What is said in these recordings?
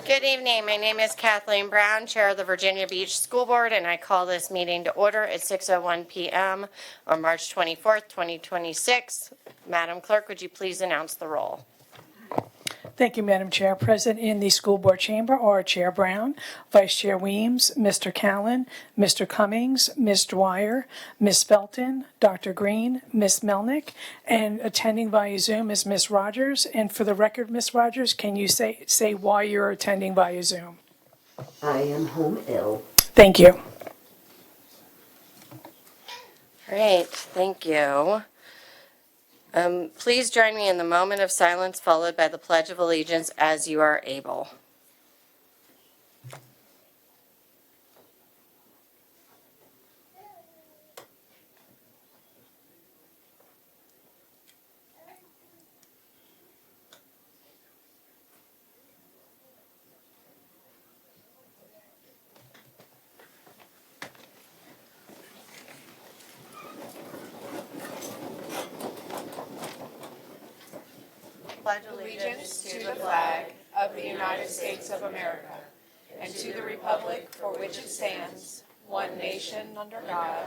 Good evening. My name is Kathleen Brown, Chair of the Virginia Beach School Board, and I call this meeting to order at 6:01 p.m. on March 24th, 2026. Madam Clerk, would you please announce the roll? Thank you, Madam Chair. Present in the school board chamber are Chair Brown, Vice Chair Weems, Mr. Callen, Mr. Cummings, Ms. Dwyer, Ms. Felton, Dr. Green, Ms. Melnick, and attending via Zoom is Ms. Rogers. And for the record, Ms. Rogers, can you say why you're attending via Zoom? I am home ill. Thank you. Great, thank you. Please join me in the moment of silence followed by the Pledge of Allegiance as you are able. Pledge Allegiance to the flag of the United States of America and to the republic for which it stands, one nation under God,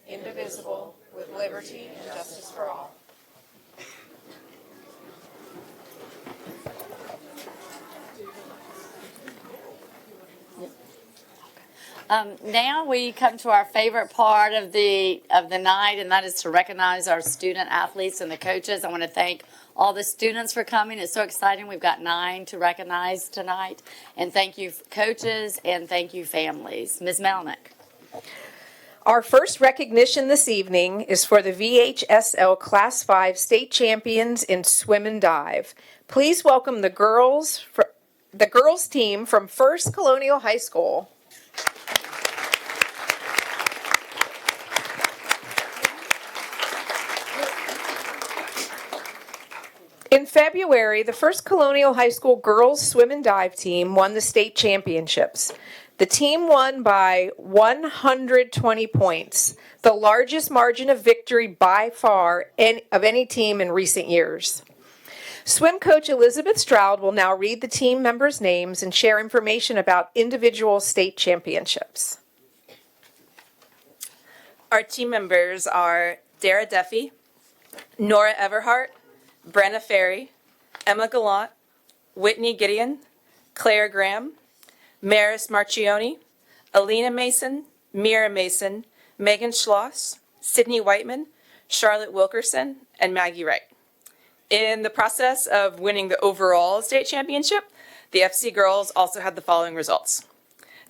indivisible, with liberty and justice for all. Now we come to our favorite part of the night, and that is to recognize our student athletes and the coaches. I want to thank all the students for coming. It's so exciting. We've got 9 to recognize tonight. And thank you, coaches, and thank you, families. Ms. Melnick. Our first recognition this evening is for the VHSL Class 5 state champions in swim and dive. Please welcome the girls team from First Colonial High School. In February, the First Colonial High School girls swim and dive team won the state championships. The team won by 120 points, the largest margin of victory by far of any team in recent years. Swim coach Elizabeth Stroud will now read the team members' names and share information about individual state championships. Our team members are Dara Duffy, Nora Everhart, Brenna Ferry, Emma Gallant, Whitney Gideon, Claire Graham, Maris Marchioni, Alina Mason, Mira Mason, Megan Schloss, Sydney Whiteman, Charlotte Wilkerson, and Maggie Wright. In the process of winning the overall state championship, the FC girls also had the following results.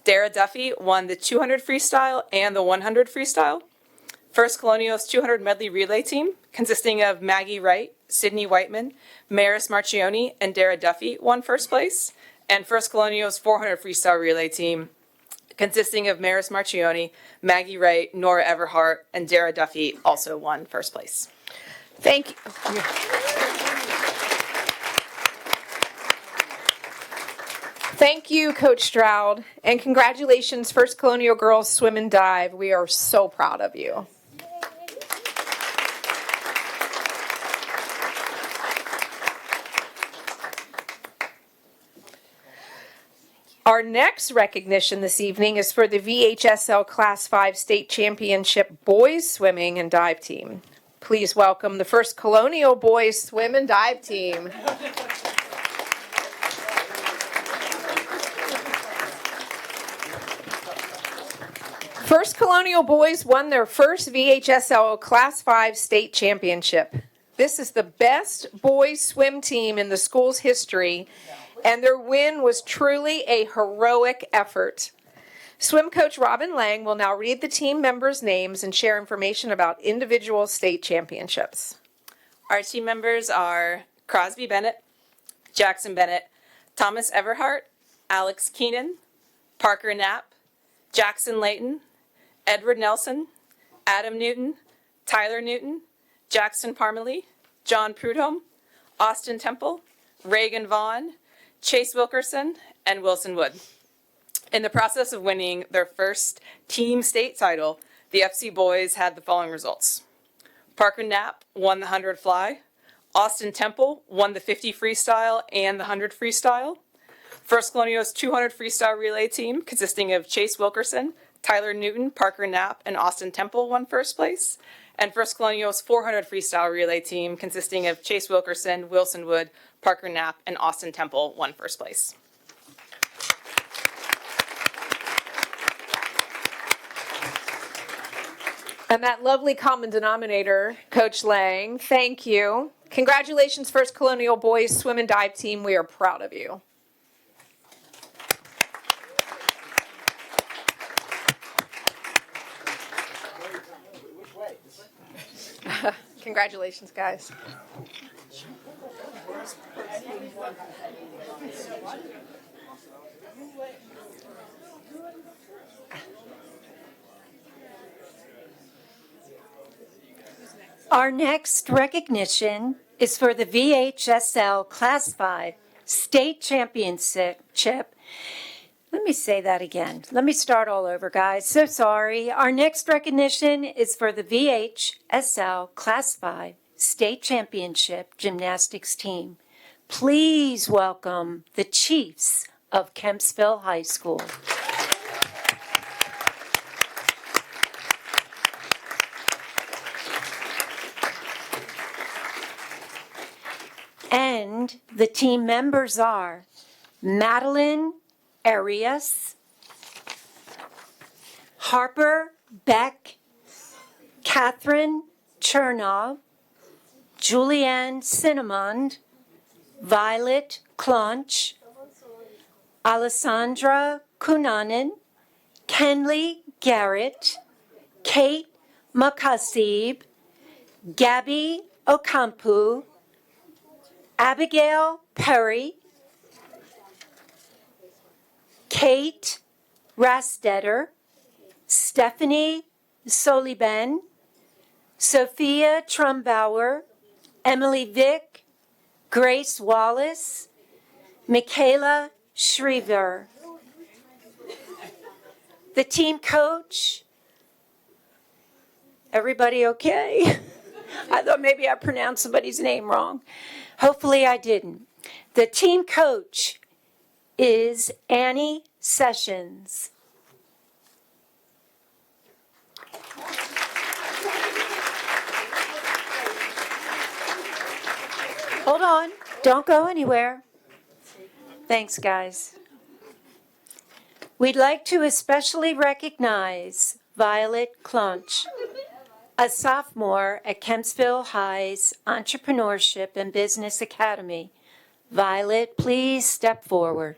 Dara Duffy won the 200 freestyle and the 100 freestyle. First Colonial's 200 medley relay team, consisting of Maggie Wright, Sydney Whiteman, Maris Marchioni, and Dara Duffy, won first place. And First Colonial's 400 freestyle relay team, consisting of Maris Marchioni, Maggie Wright, Nora Everhart, and Dara Duffy, also won first place. Thank you. Thank you, Coach Stroud, and congratulations, First Colonial Girls Swim and Dive. We are so proud of you. Our next recognition this evening is for the VHSL Class 5 State Championship Boys Swimming and Dive Team. Please welcome the First Colonial Boys Swim and Dive Team. First Colonial Boys won their first VHSL Class 5 State Championship. This is the best boys swim team in the school's history, and their win was truly a heroic effort. Swim coach Robin Lang will now read the team members' names and share information about individual state championships. Our team members are Crosby Bennett, Jackson Bennett, Thomas Everhart, Alex Keenan, Parker Knapp, Jackson Layton, Edward Nelson, Adam Newton, Tyler Newton, Jackson Parmalee, John Prudhomme, Austin Temple, Reagan Vaughn, Chase Wilkerson, and Wilson Wood. In the process of winning their first team state title, the FC boys had the following results. Parker Knapp won the 100 fly. Austin Temple won the 50 freestyle and the 100 freestyle. First Colonial's 200 freestyle relay team, consisting of Chase Wilkerson, Tyler Newton, Parker Knapp, and Austin Temple, won first place. And First Colonial's 400 freestyle relay team, consisting of Chase Wilkerson, Wilson Wood, Parker Knapp, and Austin Temple, won first place. And that lovely common denominator, Coach Lang, thank you. Congratulations, First Colonial Boys Swim and Dive Team. We are proud of you. Congratulations, guys. Our next recognition is for the VHSL Class 5 State Championship. Let me say that again. Let me start all over, guys. So sorry. Our next recognition is for the VHSL Class 5 State Championship Gymnastics team. Please welcome the Chiefs of Kempsville High School. And the team members are Madeline Arias, Harper Beck, Catherine Chernov, Julianne Cinnamond, Violet Clonch, Alessandra Kunanen, Kenley Garrett, Kate Makasib, Gabby Okampu, Abigail Perry, Kate Rastetter, Stephanie Soliben, Sophia Trumbauer, Emily Vick, Grace Wallace, Michaela Shriver. The team coach, everybody okay? I thought maybe I pronounced somebody's name wrong. Hopefully I didn't. The team coach is Annie Sessions. Hold on, don't go anywhere. Thanks, guys. We'd like to especially recognize Violet Clonch, a sophomore at Kempsville High's Entrepreneurship and Business Academy. Violet, please step forward.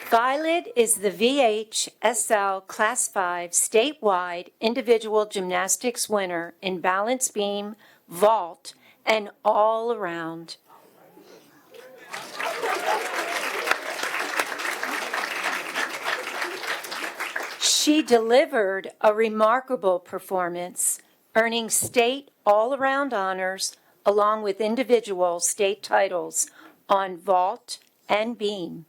Violet is the VHSL Class 5 statewide individual gymnastics winner in balance beam, vault, and all around. She delivered a remarkable performance, earning state all-around honors along with individual state titles on vault and beam.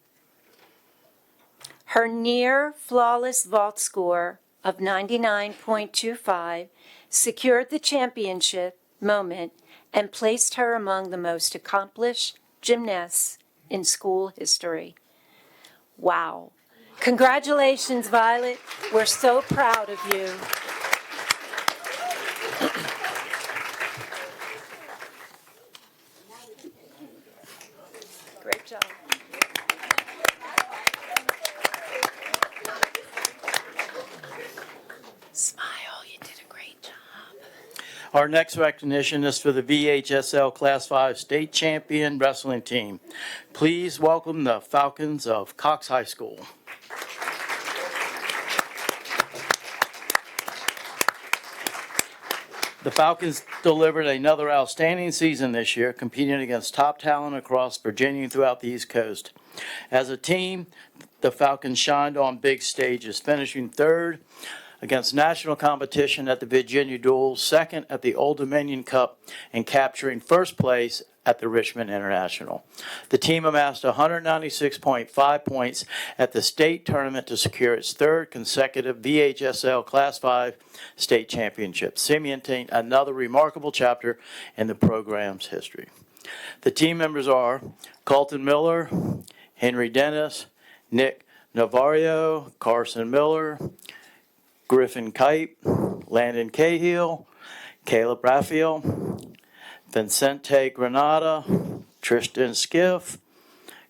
Her near-flawless vault score of 99.25 secured the championship moment and placed her among the most accomplished gymnasts in school history. Wow. Congratulations, Violet. We're so proud of you. Great job. Smile, you did a great job. Our next recognition is for the VHSL Class 5 State Champion Wrestling Team. Please welcome the Falcons of Cox High School. The Falcons delivered another outstanding season this year, competing against top talent across Virginia and throughout the East Coast. As a team, the Falcons shined on big stages, finishing third against national competition at the Virginia Duels, second at the Old Dominion Cup, and capturing first place at the Richmond International. The team amassed 196.5 points at the state tournament to secure its third consecutive VHSL Class 5 state championship, cementing another remarkable chapter in the program's history. The team members are Colton Miller, Henry Dennis, Nick Navarro, Carson Miller, Griffin Kite, Landon Cahill, Caleb Raphael, Vincente Granada, Tristan Skiff,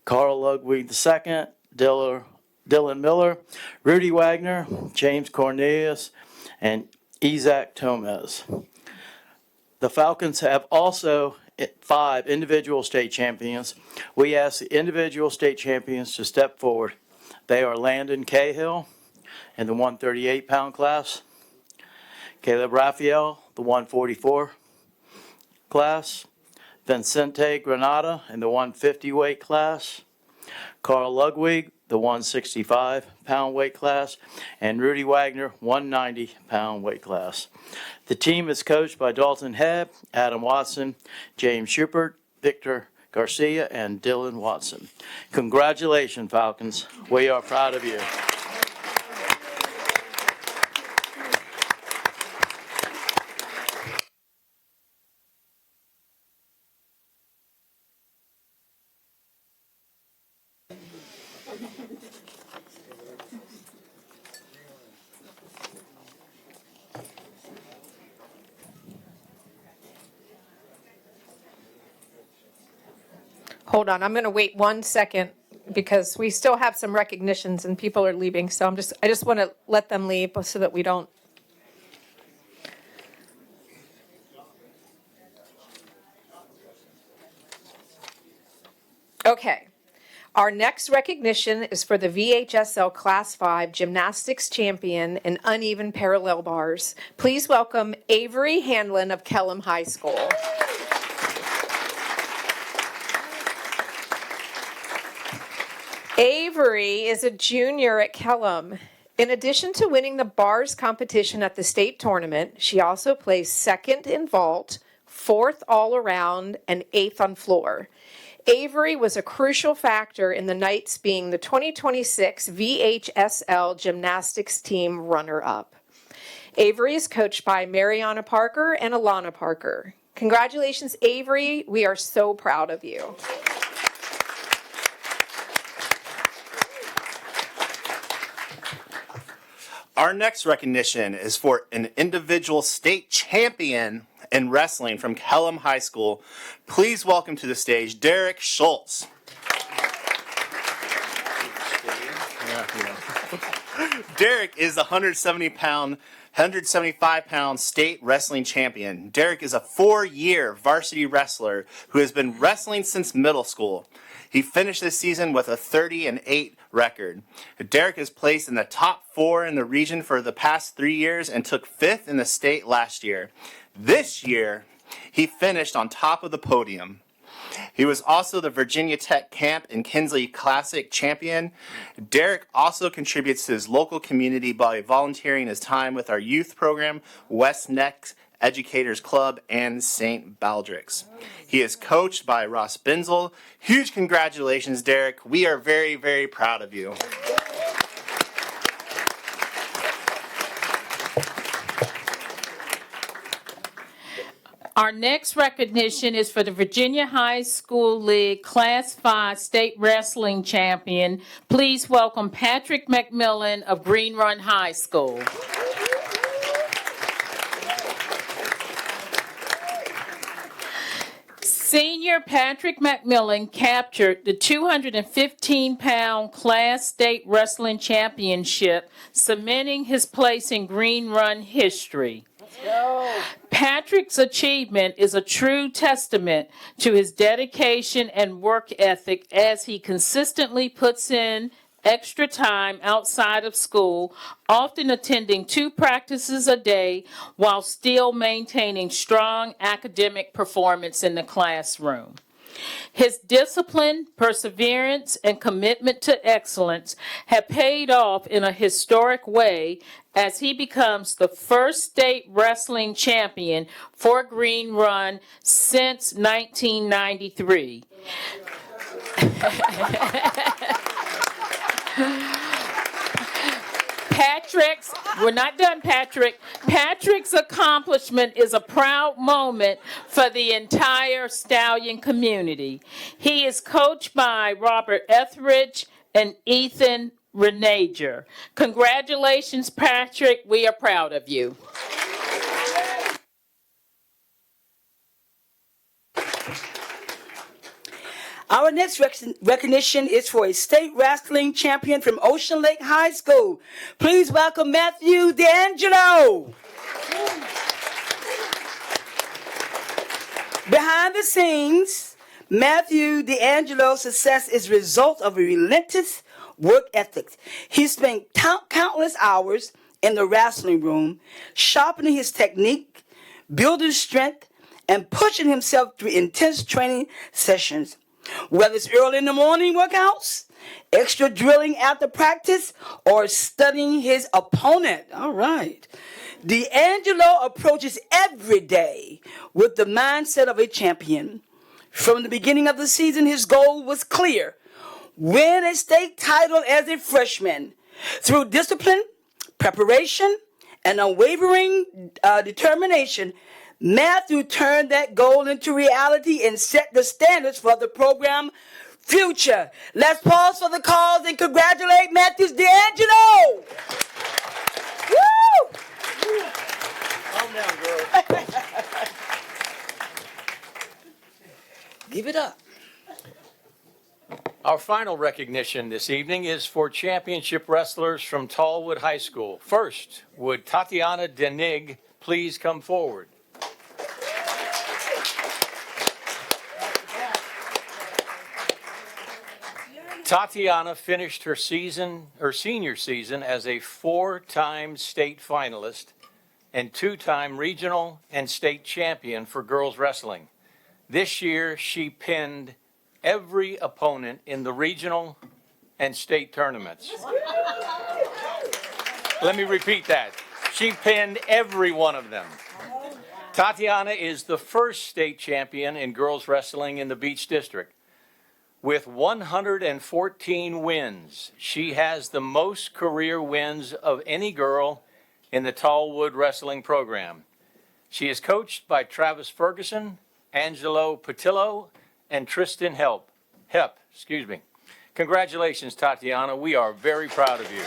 Carl Ludwig II, Dylan Miller, Rudy Wagner, James Cornelius, and Isaac Tomez. The Falcons have also 5 individual state champions. We ask the individual state champions to step forward. They are Landon Cahill in the 138-pound class, Caleb Raphael, the 144 class, Vincente Granada in the 150 weight class, Carl Ludwig, the 165-pound weight class, and Rudy Wagner, 190-pound weight class. The team is coached by Dalton Hebb, Adam Watson, James Schubert, Victor Garcia, and Dylan Watson. Congratulations, Falcons. We are proud of you. Hold on, I'm going to wait 1 second because we still have some recognitions and people are leaving. So I just want to let them leave so that we don't. Okay. Our next recognition is for the VHSL Class 5 Gymnastics Champion in Uneven Parallel Bars. Please welcome Avery Hanlon of Kellam High School. Avery is a junior at Kellam. In addition to winning the bars competition at the state tournament, she also placed second in vault, fourth all around, and eighth on floor. Avery was a crucial factor in the Knights being the 2026 VHSL Gymnastics Team runner-up. Avery is coached by Mariana Parker and Alana Parker. Congratulations, Avery. We are so proud of you. Our next recognition is for an individual state champion in wrestling from Kellam High School. Please welcome to the stage Derek Schultz. Derek is the 175-pound state wrestling champion. Derek is a 4-year varsity wrestler who has been wrestling since middle school. He finished this season with a 30-8 record. Derek has placed in the top 4 in the region for the past 3 years and took 5th in the state last year. This year, he finished on top of the podium. He was also the Virginia Tech Camp and Kinsley Classic champion. Derek also contributes to his local community by volunteering his time with our youth program, West Neck Educators Club, and St. Baldrick's. He is coached by Ross Benzel. Huge congratulations, Derek. We are very, very proud of you. Our next recognition is for the Virginia High School League Class 5 State Wrestling Champion. Please welcome Patrick McMillan of Green Run High School. Senior Patrick McMillan captured the 215-pound Class State Wrestling Championship, cementing his place in Green Run history. Patrick's achievement is a true testament to his dedication and work ethic as he consistently puts in extra time outside of school, often attending 2 practices a day while still maintaining strong academic performance in the classroom. His discipline, perseverance, and commitment to excellence have paid off in a historic way as he becomes the first state wrestling champion for Green Run since 1993. We're not done, Patrick. Patrick's accomplishment is a proud moment for the entire stallion community. He is coached by Robert Etheridge and Ethan Renager. Congratulations, Patrick. We are proud of you. Our next recognition is for a state wrestling champion from Ocean Lake High School. Please welcome Matthew D'Angelo. Behind the scenes, Matthew D'Angelo's success is a result of a relentless work ethic. He spent countless hours in the wrestling room, sharpening his technique, building strength, and pushing himself through intense training sessions. Whether it's early in the morning workouts, extra drilling after practice, or studying his opponent. All right. D'Angelo approaches every day with the mindset of a champion. From the beginning of the season, his goal was clear: win a state title as a freshman. Through discipline, preparation, and unwavering determination, Matthew turned that goal into reality and set the standards for the program future. Let's pause for the calls and congratulate Matthew D'Angelo. Woo! Calm down, girl. Give it up. Our final recognition this evening is for championship wrestlers from Tallwood High School. First, would Tatiana Denig please come forward? Tatiana finished her senior season as a 4-time state finalist and 2-time regional and state champion for girls wrestling. This year, she pinned every opponent in the regional and state tournaments. Let me repeat that. She pinned every one of them. Tatiana is the first state champion in girls wrestling in the Beach District. With 114 wins, she has the most career wins of any girl in the Tallwood wrestling program. She is coached by Travis Ferguson, Angelo Patillo, and Tristan Hep. Congratulations, Tatiana. We are very proud of you.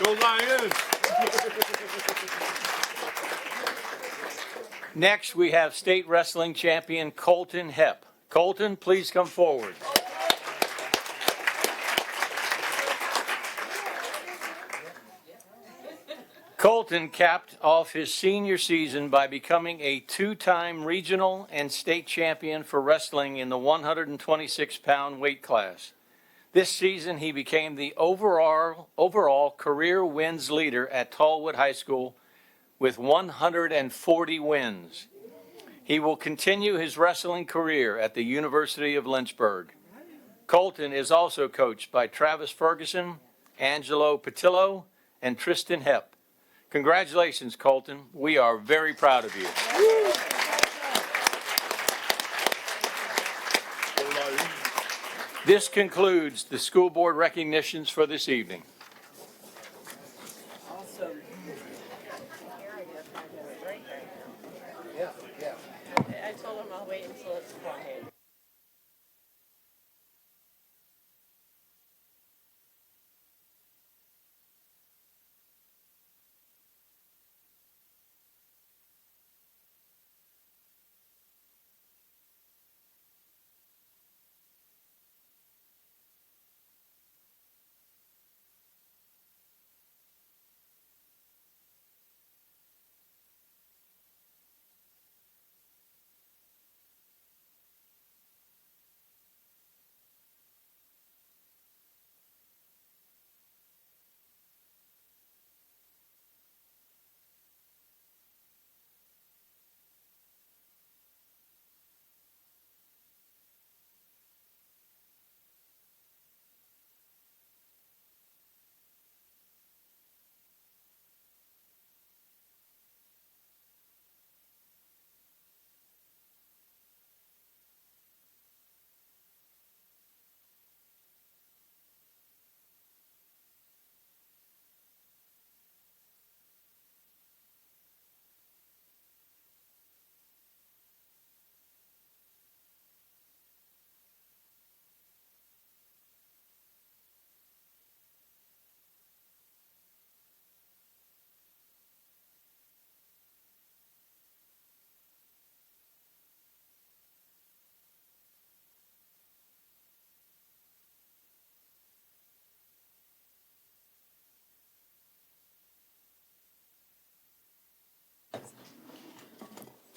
Go Lions! Next, we have state wrestling champion Colton Hep. Colton, please come forward. Colton capped off his senior season by becoming a 2-time regional and state champion for wrestling in the 126-pound weight class. This season, he became the overall career wins leader at Tallwood High School with 140 wins. He will continue his wrestling career at the University of Lynchburg. Colton is also coached by Travis Ferguson, Angelo Patillo, and Tristan Hep. Congratulations, Colton. We are very proud of you. This concludes the school board recognitions for this evening. I told him I'll wait until it's quiet.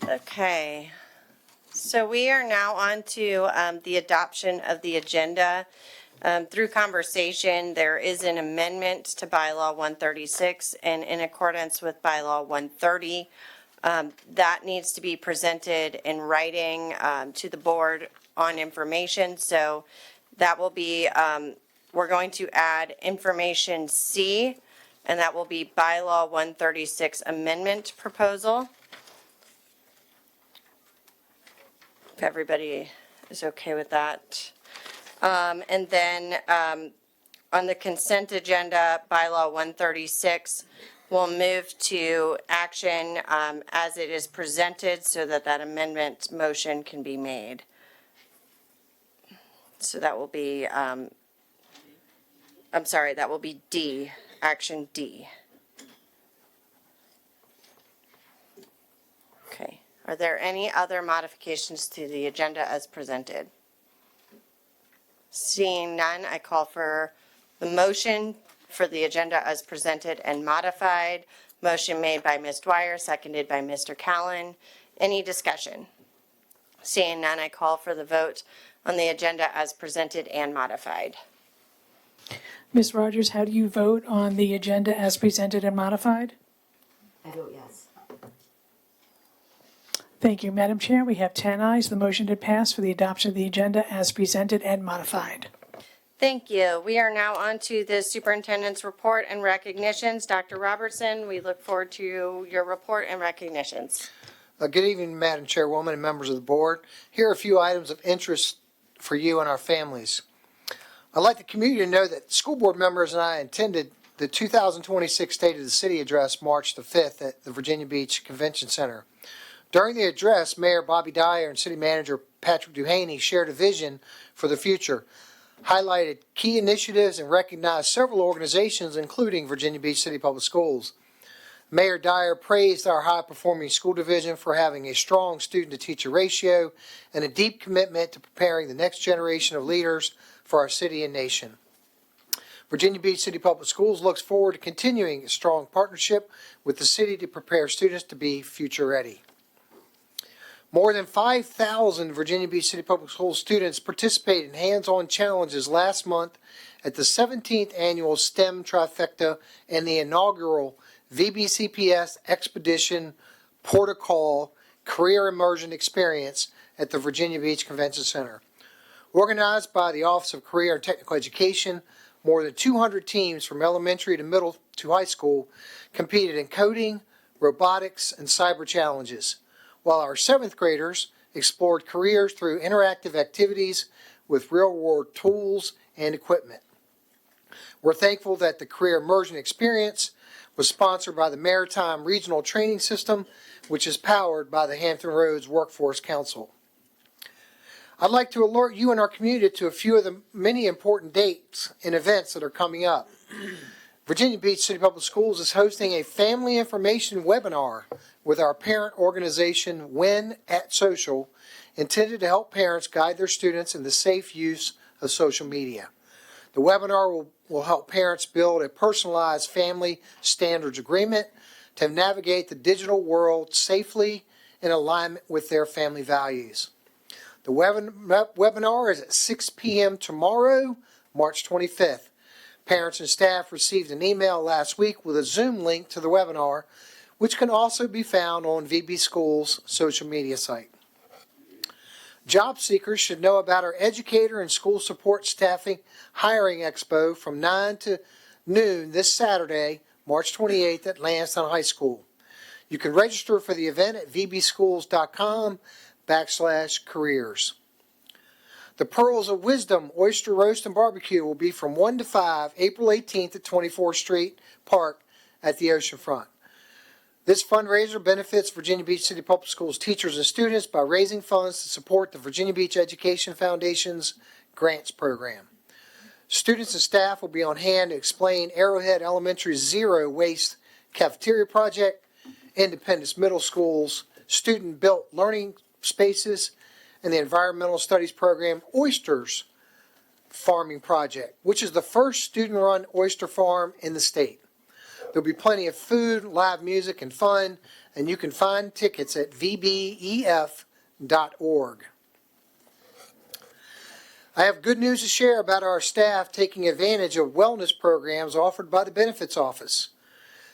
Okay. So we are now on to the adoption of the agenda. Through conversation, there is an amendment to bylaw 136, and in accordance with bylaw 130, that needs to be presented in writing to the board on information. So that will be, we're going to add information C, and that will be bylaw 136 amendment proposal. If everybody is okay with that. And then on the consent agenda, bylaw 136, we'll move to action as it is presented so that that amendment motion can be made. So that will be, that will be D, action D. Okay. Are there any other modifications to the agenda as presented? Seeing none, I call for the motion for the agenda as presented and modified. Motion made by Ms. Dwyer, seconded by Mr. Callen. Any discussion? Seeing none, I call for the vote on the agenda as presented and modified. Ms. Rogers, how do you vote on the agenda as presented and modified? I vote yes. Thank you, Madam Chair. We have 10 ayes. The motion did pass for the adoption of the agenda as presented and modified. Thank you. We are now on to the superintendent's report and recognitions. Dr. Robertson, we look forward to your report and recognitions. Good evening, Madam Chairwoman and members of the board. Here are a few items of interest for you and our families. I'd like the community to know that school board members and I attended the 2026 State of the City address March the 5th at the Virginia Beach Convention Center. During the address, Mayor Bobby Dyer and City Manager Patrick Duhaney shared a vision for the future, highlighted key initiatives, and recognized several organizations, including Virginia Beach City Public Schools. Mayor Dyer praised our high-performing school division for having a strong student-to-teacher ratio and a deep commitment to preparing the next generation of leaders for our city and nation. Virginia Beach City Public Schools looks forward to continuing a strong partnership with the city to prepare students to be future-ready. More than 5,000 Virginia Beach City Public Schools students participated in hands-on challenges last month at the 17th Annual STEM Trifecta and the inaugural VBCPS Expedition Protocol Career Immersion Experience at the Virginia Beach Convention Center. Organized by the Office of Career and Technical Education, more than 200 teams from elementary to middle to high school competed in coding, robotics, and cyber challenges, while our 7th graders explored careers through interactive activities with real-world tools and equipment. We're thankful that the Career Immersion Experience was sponsored by the Maritime Regional Training System, which is powered by the Hampton Roads Workforce Council. I'd like to alert you and our community to a few of the many important dates and events that are coming up. Virginia Beach City Public Schools is hosting a family information webinar with our parent organization, Win at Social, intended to help parents guide their students in the safe use of social media. The webinar will help parents build a personalized family standards agreement to navigate the digital world safely in alignment with their family values. The webinar is at 6 p.m. tomorrow, March 25th. Parents and staff received an email last week with a Zoom link to the webinar, which can also be found on VB Schools' social media site. Job seekers should know about our educator and school support staffing hiring expo from 9 to noon this Saturday, March 28th at Lansdowne High School. You can register for the event at vbschools.com/careers. The Pearls of Wisdom Oyster Roast and Barbecue will be from 1 to 5, April 18th at 24th Street Park at the oceanfront. This fundraiser benefits Virginia Beach City Public Schools teachers and students by raising funds to support the Virginia Beach Education Foundation's grants program. Students and staff will be on hand to explain Arrowhead Elementary's Zero Waste Cafeteria Project, Independence Middle School's student-built learning spaces, and the Environmental Studies Program Oysters Farming Project, which is the first student-run oyster farm in the state. There'll be plenty of food, live music, and fun, and you can find tickets at vbef.org. I have good news to share about our staff taking advantage of wellness programs offered by the Benefits Office.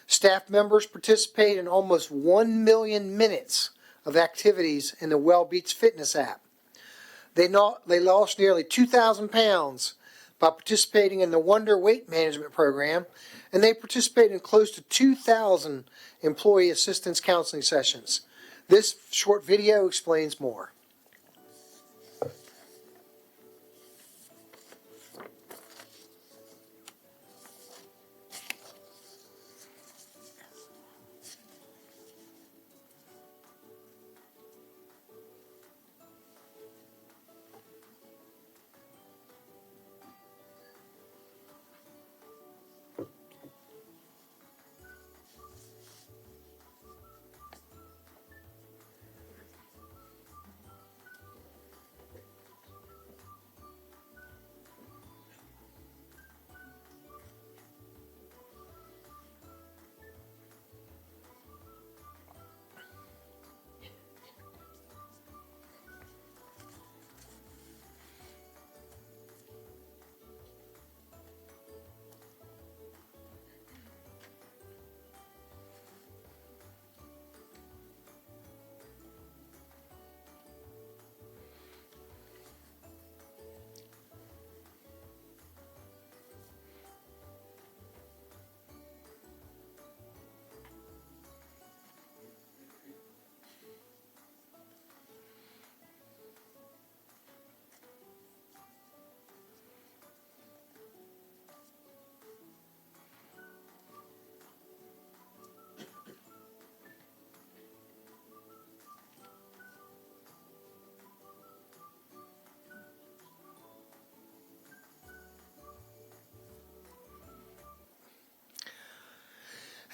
Staff members participate in almost 1 million minutes of activities in the WellBeats Fitness app. They lost nearly 2,000 pounds by participating in the Wonder Weight Management Program, and they participate in close to 2,000 employee assistance counseling sessions. This short video explains more.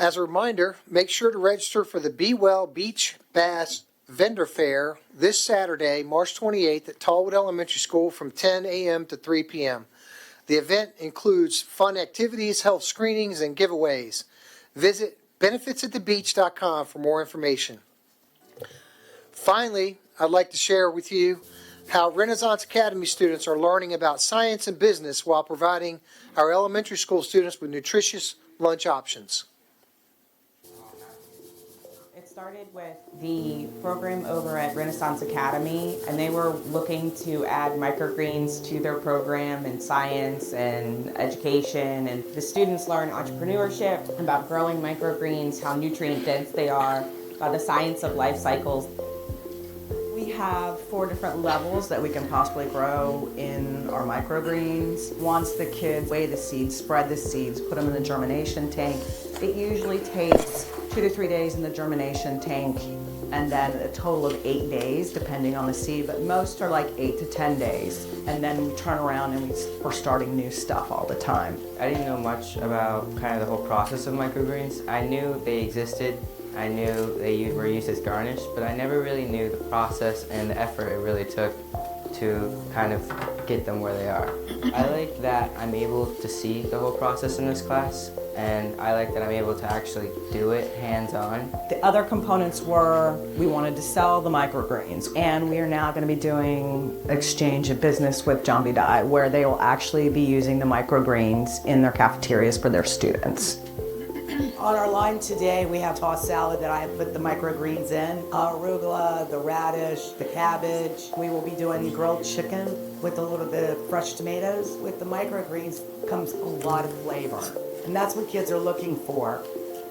As a reminder, make sure to register for the Be Well Beach Bass Vendor Fair this Saturday, March 28th at Tallwood Elementary School from 10 a.m. to 3 p.m. The event includes fun activities, health screenings, and giveaways. Visit benefitsatthebeach.com for more information. Finally, I'd like to share with you how Renaissance Academy students are learning about science and business while providing our elementary school students with nutritious lunch options. It started with the program over at Renaissance Academy, and they were looking to add microgreens to their program in science and education, and the students learn entrepreneurship, about growing microgreens, how nutrient dense they are, about the science of life cycles. We have 4 different levels that we can possibly grow in our microgreens. Once the kids weigh the seeds, spread the seeds, put them in the germination tank, it usually takes 2 to 3 days in the germination tank, and then a total of 8 days depending on the seed, but most are like 8 to 10 days. And then we turn around and we're starting new stuff all the time. I didn't know much about kind of the whole process of microgreens. I knew they existed. I knew they were used as garnish, but I never really knew the process and the effort it really took to kind of get them where they are. I like that I'm able to see the whole process in this class, and I like that I'm able to actually do it hands-on. The other components were we wanted to sell the microgreens, and we are now going to be doing exchange of business with John B. Dye, where they will actually be using the microgreens in their cafeterias for their students. On our line today, we have tossed salad that I have put the microgreens in, arugula, the radish, the cabbage. We will be doing grilled chicken with a little bit of fresh tomatoes. With the microgreens comes a lot of flavor, and that's what kids are looking for.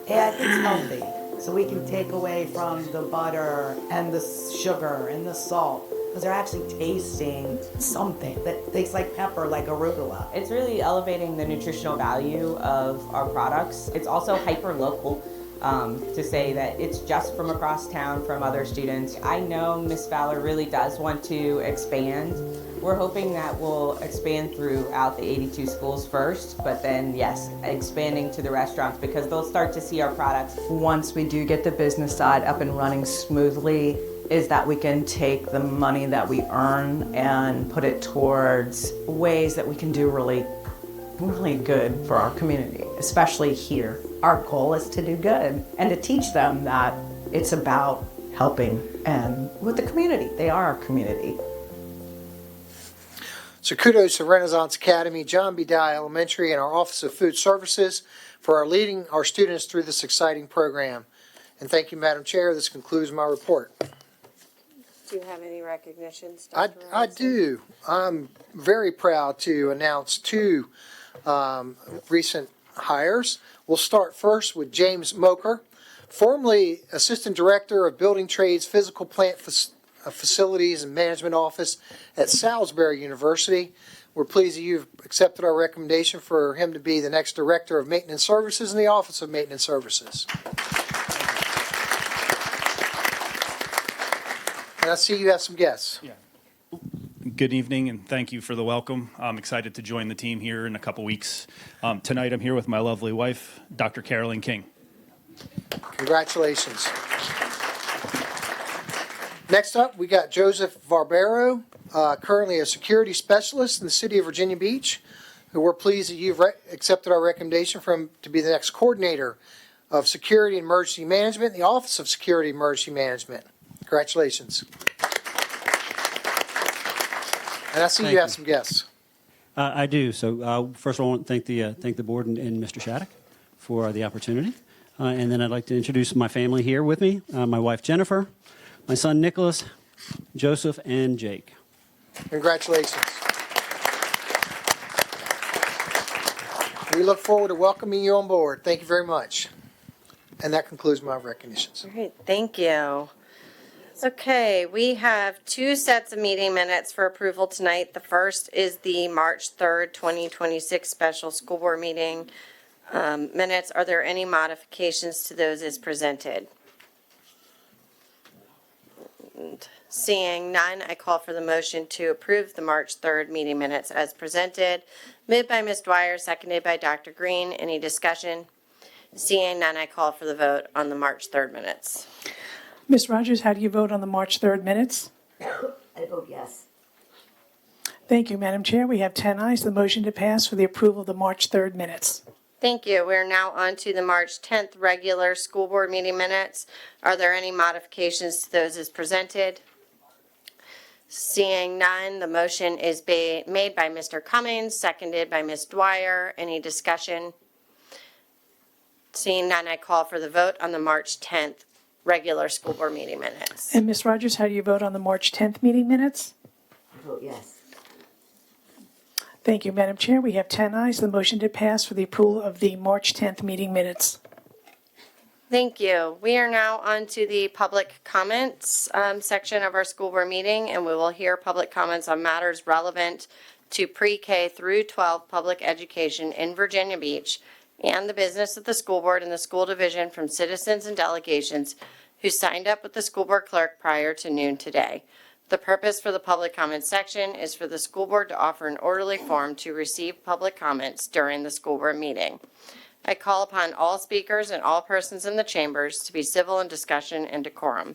And it's healthy, so we can take away from the butter and the sugar and the salt, because they're actually tasting something that tastes like pepper, like arugula. It's really elevating the nutritional value of our products. It's also hyper-local, to say that it's just from across town from other students. I know Miss Fowler really does want to expand. We're hoping that we'll expand throughout the 82 schools first, but then yes, expanding to the restaurants, because they'll start to see our products. Once we do get the business side up and running smoothly, is that we can take the money that we earn and put it towards ways that we can do really good for our community, especially here. Our goal is to do good and to teach them that it's about helping and with the community. They are our community. So kudos to Renaissance Academy, John B. Dye Elementary, and our Office of Food Services for leading our students through this exciting program. And thank you, Madam Chair. This concludes my report. Do you have any recognitions, I Dr. Robinson? do. I'm very proud to announce two recent hires. We'll start first with James Moker, formerly Assistant Director of Building Trades Physical Plant Facilities and Management Office at Salisbury University. We're pleased that you've accepted our recommendation for him to be the next Director of Maintenance Services in the Office of Maintenance Services. And I see you have some guests. Yeah. Good evening, and thank you for the welcome. I'm excited to join the team here in a couple weeks. Tonight I'm here with my lovely wife, Dr. Carolyn King. Congratulations. Next up, we got Joseph Barbero, currently a security specialist in the city of Virginia Beach, who we're pleased that you've accepted our recommendation for him to be the next coordinator of Security and Emergency Management in the Office of Security and Emergency Management. Congratulations. And I see you have some guests. I do. So first of all, I want to thank the board and Mr. Shattuck for the opportunity. And then I'd like to introduce my family here with me, my wife Jennifer, my son Nicholas, Joseph, and Jake. Congratulations. We look forward to welcoming you on board. Thank you very much. And that concludes my recognitions. All right, thank you. Okay, we have two sets of meeting minutes for approval tonight. The first is the March 3rd, 2026 special school board meeting minutes. Are there any modifications to those as presented? And seeing none, I call for the motion to approve the March 3rd meeting minutes as presented. Moved by Ms. Dwyer, seconded by Dr. Green. Any discussion? Seeing none, I call for the vote on the March 3rd minutes. Ms. Rogers, how do you vote on the March 3rd minutes? I vote yes. Thank you, Madam Chair. We have 10 ayes. The motion to pass for the approval of the March 3rd minutes. Thank you. We're now on to the March 10th regular school board meeting minutes. Are there any modifications to those as presented? Seeing none, the motion is made by Mr. Cummings, seconded by Ms. Dwyer. Any discussion? Seeing none, I call for the vote on the March 10th regular school board meeting minutes. And Ms. Rogers, how do you vote on the March 10th meeting minutes? I vote yes. Thank you, Madam Chair. We have 10 ayes. The motion to pass for the approval of the March 10th meeting minutes. Thank you. We are now on to the public comments section of our school board meeting, and we will hear public comments on matters relevant to pre-K through 12 public education in Virginia Beach and the business of the school board and the school division from citizens and delegations who signed up with the school board clerk prior to noon today. The purpose for the public comment section is for the school board to offer an orderly forum to receive public comments during the school board meeting. I call upon all speakers and all persons in the chambers to be civil in discussion and decorum.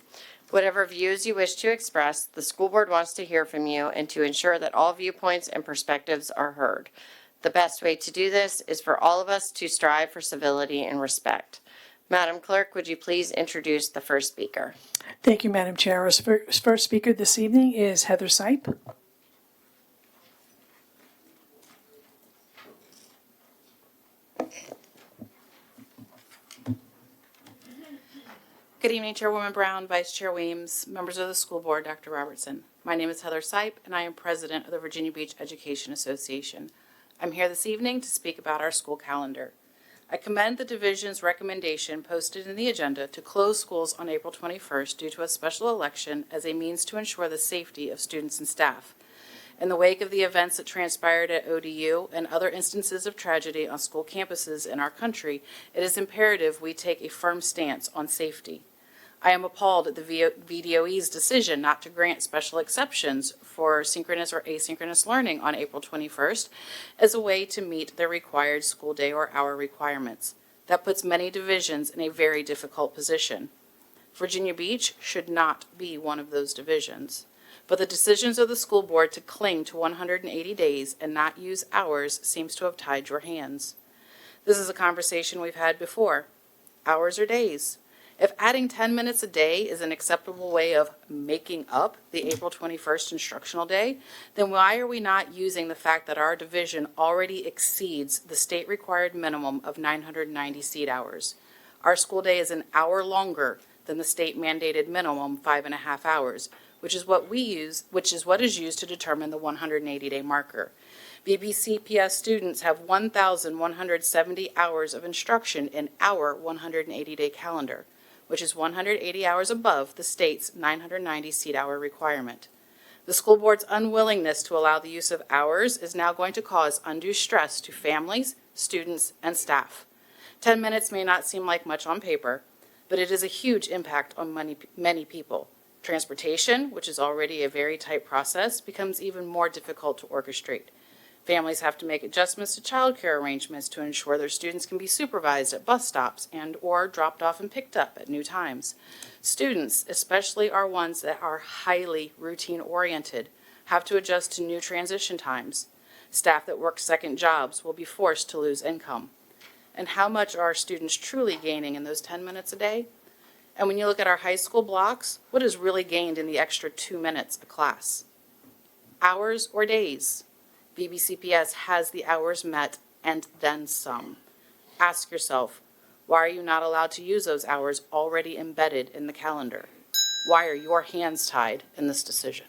Whatever views you wish to express, the school board wants to hear from you and to ensure that all viewpoints and perspectives are heard. The best way to do this is for all of us to strive for civility and respect. Madam Clerk, would you please introduce the first speaker? Thank you, Madam Chair. Our first speaker this evening is Heather Sipe. Good evening, Chairwoman Brown, Vice Chair Weems, members of the school board, Dr. Robertson. My name is Heather Sipe, and I am president of the Virginia Beach Education Association. I'm here this evening to speak about our school calendar. I commend the division's recommendation posted in the agenda to close schools on April 21st due to a special election as a means to ensure the safety of students and staff. In the wake of the events that transpired at ODU and other instances of tragedy on school campuses in our country, it is imperative we take a firm stance on safety. I am appalled at the VDOE's decision not to grant special exceptions for synchronous or asynchronous learning on April 21st as a way to meet their required school day or hour requirements. That puts many divisions in a very difficult position. Virginia Beach should not be one of those divisions. But the decisions of the school board to cling to 180 days and not use hours seems to have tied your hands. This is a conversation we've had before. Hours or days? If adding 10 minutes a day is an acceptable way of making up the April 21st instructional day, then why are we not using the fact that our division already exceeds the state required minimum of 990 seat hours? Our school day is an hour longer than the state mandated minimum 5.5 hours, which is what is used to determine the 180-day marker. VBCPS students have 1,170 hours of instruction in our 180-day calendar, which is 180 hours above the state's 990 seat hour requirement. The school board's unwillingness to allow the use of hours is now going to cause undue stress to families, students, and staff. 10 minutes may not seem like much on paper, but it is a huge impact on many people. Transportation, which is already a very tight process, becomes even more difficult to orchestrate. Families have to make adjustments to childcare arrangements to ensure their students can be supervised at bus stops and or dropped off and picked up at new times. Students, especially our ones that are highly routine-oriented, have to adjust to new transition times. Staff that work second jobs will be forced to lose income. And how much are students truly gaining in those 10 minutes a day? And when you look at our high school blocks, what is really gained in the extra 2 minutes a class? Hours or days? VBCPS has the hours met and then some. Ask yourself, why are you not allowed to use those hours already embedded in the calendar? Why are your hands tied in this decision?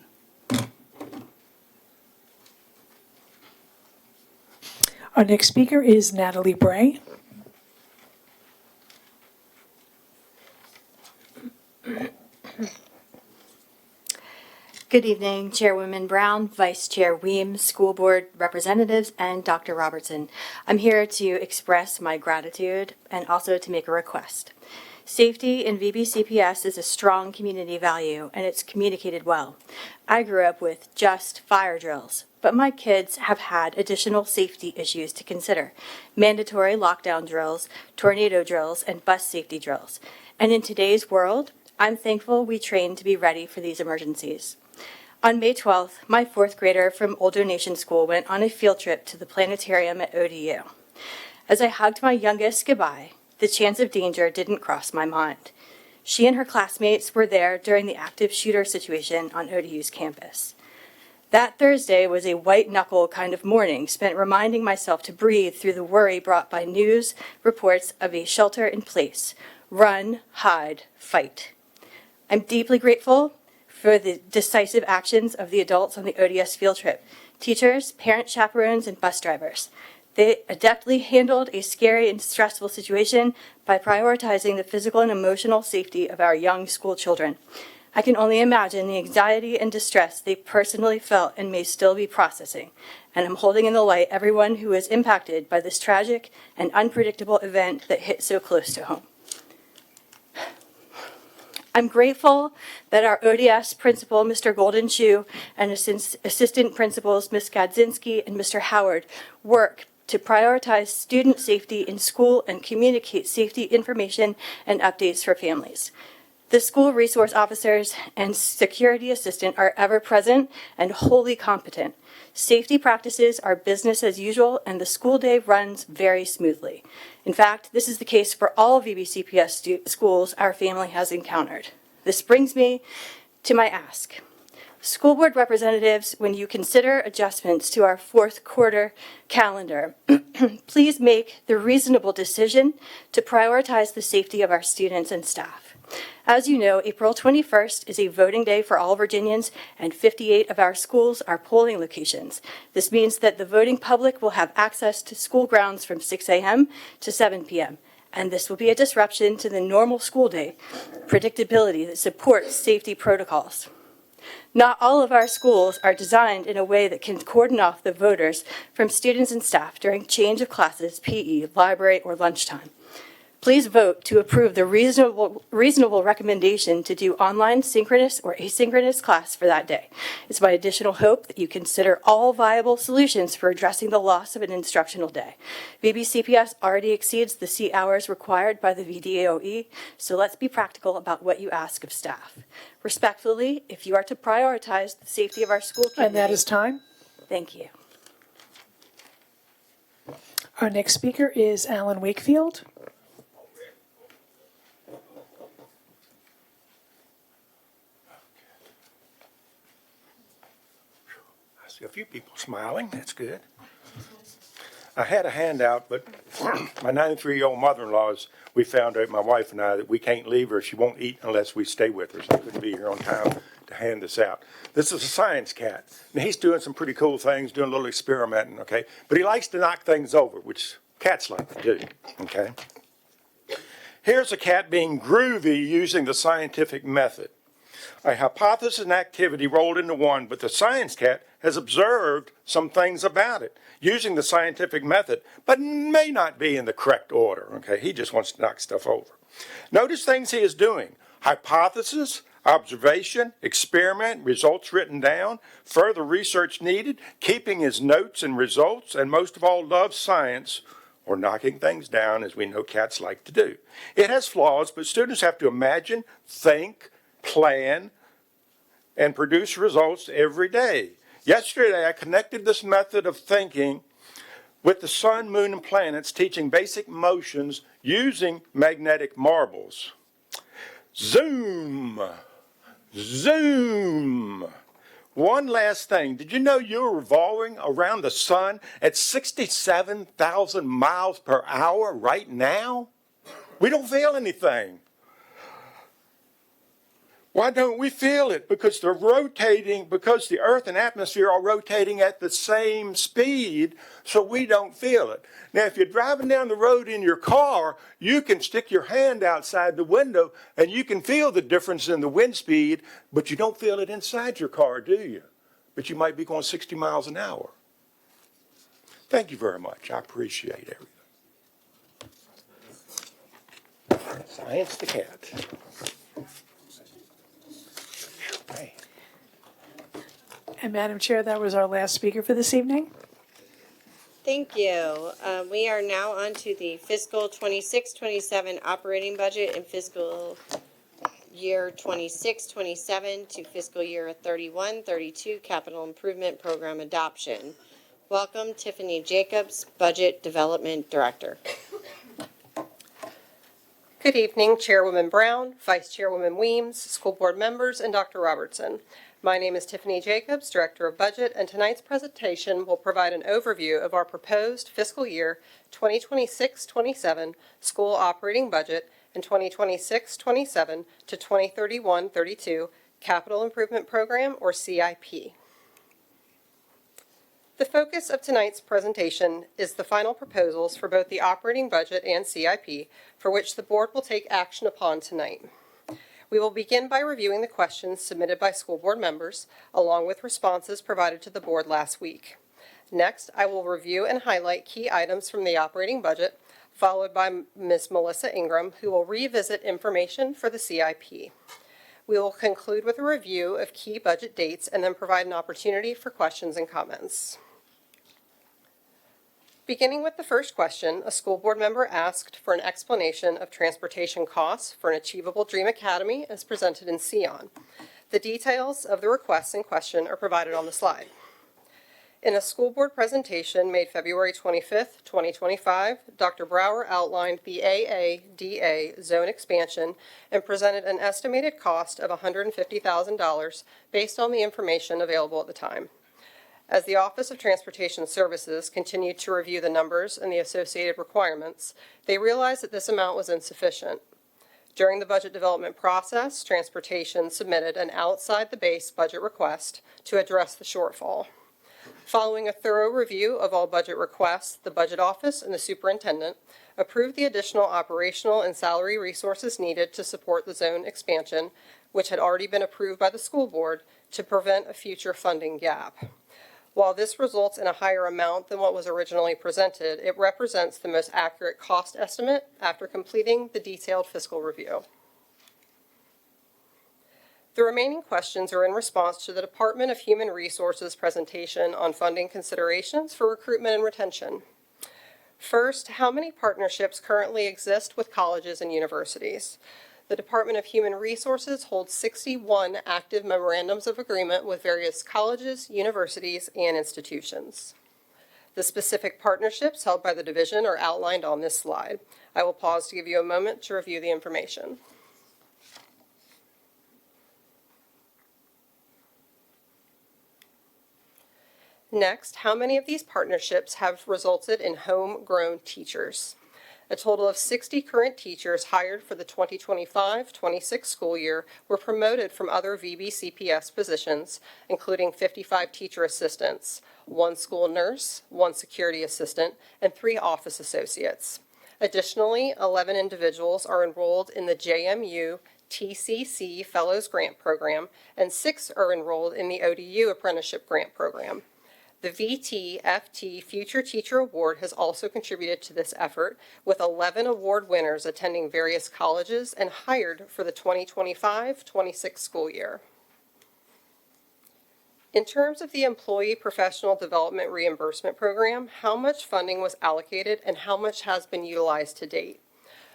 Our next speaker is Natalie Bray. Good evening, Chairwoman Brown, Vice Chair Weems, School Board Representatives, and Dr. Robertson. I'm here to express my gratitude and also to make a request. Safety in VBCPS is a strong community value, and it's communicated well. I grew up with just fire drills, but my kids have had additional safety issues to consider: mandatory lockdown drills, tornado drills, and bus safety drills. And in today's world, I'm thankful we train to be ready for these emergencies. On May 12th, my fourth grader from Old Donation School went on a field trip to the planetarium at ODU. As I hugged my youngest goodbye, the chance of danger didn't cross my mind. She and her classmates were there during the active shooter situation on ODU's campus. That Thursday was a white-knuckle kind of morning spent reminding myself to breathe through the worry brought by news reports of a shelter in place. Run, hide, fight. I'm deeply grateful for the decisive actions of the adults on the ODS field trip: teachers, parent chaperones, and bus drivers. They adeptly handled a scary and stressful situation by prioritizing the physical and emotional safety of our young school children. I can only imagine the anxiety and distress they personally felt and may still be processing, and I'm holding in the light everyone who was impacted by this tragic and unpredictable event that hit so close to home. I'm grateful that our ODS principal, Mr. Golden-Shoe, and assistant principals, Ms. Gadzinski and Mr. Howard, work to prioritize student safety in school and communicate safety information and updates for families. The school resource officers and security assistant are ever present and wholly competent. Safety practices are business as usual, and the school day runs very smoothly. In fact, this is the case for all VBCPS schools our family has encountered. This brings me to my ask. School board representatives, when you consider adjustments to our fourth quarter calendar, please make the reasonable decision to prioritize the safety of our students and staff. As you know, April 21st is a voting day for all Virginians, and 58 of our schools are polling locations. This means that the voting public will have access to school grounds from 6 a.m. to 7 p.m., and this will be a disruption to the normal school day predictability that supports safety protocols. Not all of our schools are designed in a way that can cordon off the voters from students and staff during change of classes, PE, library, or lunchtime. Please vote to approve the reasonable recommendation to do online synchronous or asynchronous class for that day. It's my additional hope that you consider all viable solutions for addressing the loss of an instructional day. VBCPS already exceeds the seat hours required by the VDAOE, so let's be practical about what you ask of staff. Respectfully, if you are to prioritize the safety of our school community. And that is time. Thank you. Our next speaker is Alan Wakefield. I see a few people smiling. That's good. I had a handout, but my 93-year-old mother-in-law's, we found out, my wife and I, that we can't leave her. She won't eat unless we stay with her, so I couldn't be here on time to hand this out. This is a science cat. Now, he's doing some pretty cool things, doing a little experimenting, okay? But he likes to knock things over, which cats like to do, okay? Here's a cat being groovy using the scientific method. A hypothesis and activity rolled into one, but the science cat has observed some things about it using the scientific method, but may not be in the correct order, okay? He just wants to knock stuff over. Notice things he is doing. Hypothesis, observation, experiment, results written down, further research needed, keeping his notes and results, and most of all, loves science, or knocking things down, as we know cats like to do. It has flaws, but students have to imagine, think, plan, and produce results every day. Yesterday, I connected this method of thinking with the sun, moon, and planets, teaching basic motions using magnetic marbles. Zoom! Zoom! One last thing. Did you know you're revolving around the sun at 67,000 miles per hour right now? We don't feel anything. Why don't we feel it? Because they're rotating, because the earth and atmosphere are rotating at the same speed, so we don't feel it. Now, if you're driving down the road in your car, you can stick your hand outside the window and you can feel the difference in the wind speed, but you don't feel it inside your car, do you? But you might be going 60 miles an hour. Thank you very much. I appreciate everything. Science the cat. And Madam Chair, that was our last speaker for this evening. Thank you. We are now on to the fiscal 26-27 operating budget and fiscal year 26-27 to fiscal year 31-32 capital improvement program adoption. Welcome, Tiffany Jacobs, Budget Development Director. Good evening, Chairwoman Brown, Vice Chairwoman Weems, school board members, and Dr. Robertson. My name is Tiffany Jacobs, Director of Budget, and tonight's presentation will provide an overview of our proposed fiscal year 2026-27 school operating budget and 2026-27 to 2031-32 capital improvement program, or CIP. The focus of tonight's presentation is the final proposals for both the operating budget and CIP, for which the board will take action upon tonight. We will begin by reviewing the questions submitted by school board members, along with responses provided to the board last week. Next, I will review and highlight key items from the operating budget, followed by Ms. Melissa Ingram, who will revisit information for the CIP. We will conclude with a review of key budget dates and then provide an opportunity for questions and comments. Beginning with the first question, a school board member asked for an explanation of transportation costs for an Achievable Dream Academy as presented in Sion. The details of the requests in question are provided on the slide. In a school board presentation made February 25th, 2025, Dr. Brower outlined the AADA zone expansion and presented an estimated cost of $150,000 based on the information available at the time. As the Office of Transportation Services continued to review the numbers and the associated requirements, they realized that this amount was insufficient. During the budget development process, Transportation submitted an outside the base budget request to address the shortfall. Following a thorough review of all budget requests, the Budget Office and the Superintendent approved the additional operational and salary resources needed to support the zone expansion, which had already been approved by the school board, to prevent a future funding gap. While this results in a higher amount than what was originally presented, it represents the most accurate cost estimate after completing the detailed fiscal review. The remaining questions are in response to the Department of Human Resources presentation on funding considerations for recruitment and retention. First, how many partnerships currently exist with colleges and universities? The Department of Human Resources holds 61 active memorandums of agreement with various colleges, universities, and institutions. The specific partnerships held by the division are outlined on this slide. I will pause to give you a moment to review the information. Next, how many of these partnerships have resulted in homegrown teachers? A total of 60 current teachers hired for the 2025-26 school year were promoted from other VBCPS positions, including 55 teacher assistants, 1 school nurse, 1 security assistant, and 3 office associates. Additionally, 11 individuals are enrolled in the JMU TCC Fellows Grant Program, and 6 are enrolled in the ODU Apprenticeship Grant Program. The VTFT Future Teacher Award has also contributed to this effort, with 11 award winners attending various colleges and hired for the 2025-26 school year. In terms of the Employee Professional Development Reimbursement Program, how much funding was allocated and how much has been utilized to date?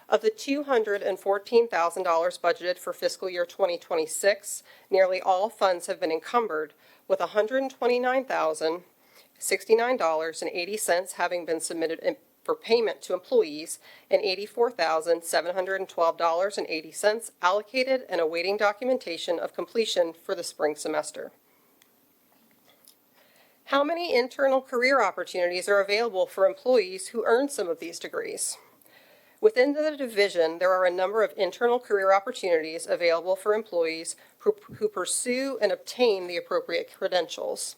Of the $214,000 budgeted for fiscal year 2026, nearly all funds have been encumbered, with $129,069.80 having been submitted for payment to employees and $84,712.80 allocated and awaiting documentation of completion for the spring semester. How many internal career opportunities are available for employees who earn some of these degrees? Within the division, there are a number of internal career opportunities available for employees who pursue and obtain the appropriate credentials.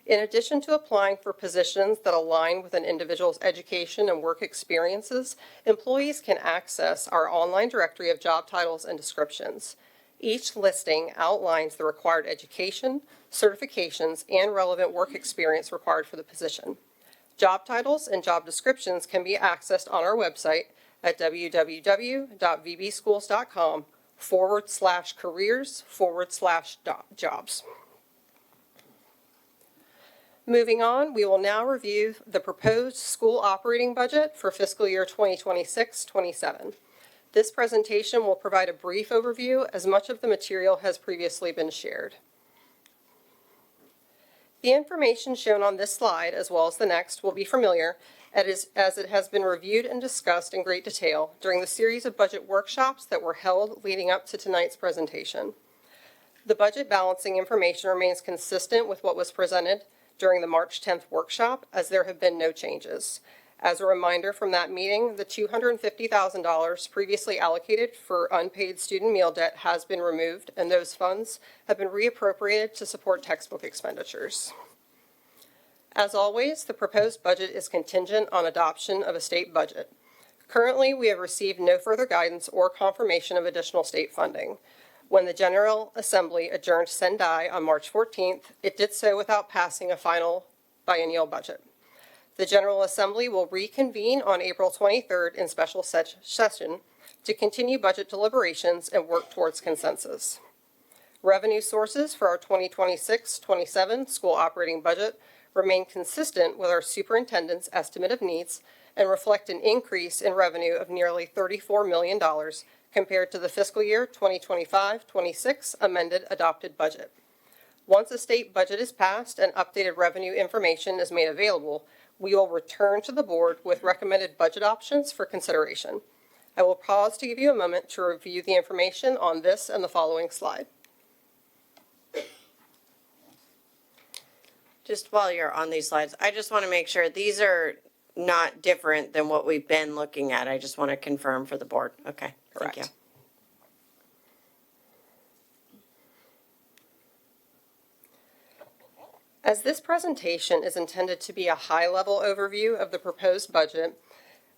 In addition to applying for positions that align with an individual's education and work experiences, employees can access our online directory of job titles and descriptions. Each listing outlines the required education, certifications, and relevant work experience required for the position. Job titles and job descriptions can be accessed on our website at www.vbschools.com/careers/jobs. Moving on, we will now review the proposed school operating budget for fiscal year 2026-27. This presentation will provide a brief overview, as much of the material has previously been shared. The information shown on this slide, as well as the next, will be familiar, as it has been reviewed and discussed in great detail during the series of budget workshops that were held leading up to tonight's presentation. The budget balancing information remains consistent with what was presented during the March 10th workshop, as there have been no changes. As a reminder from that meeting, the $250,000 previously allocated for unpaid student meal debt has been removed, and those funds have been reappropriated to support textbook expenditures. As always, the proposed budget is contingent on adoption of a state budget. Currently, we have received no further guidance or confirmation of additional state funding. When the General Assembly adjourned Sendai on March 14th, it did so without passing a final biennial budget. The General Assembly will reconvene on April 23rd in special session to continue budget deliberations and work towards consensus. Revenue sources for our 2026-27 school operating budget remain consistent with our superintendent's estimate of needs and reflect an increase in revenue of nearly $34 million compared to the fiscal year 2025-26 amended adopted budget. Once a state budget is passed and updated revenue information is made available, we will return to the board with recommended budget options for consideration. I will pause to give you a moment to review the information on this and the following slide. Just while you're on these slides, I just want to make sure these are not different than what we've been looking at. I just want to confirm for the board. Okay, thank you. As this presentation is intended to be a high-level overview of the proposed budget,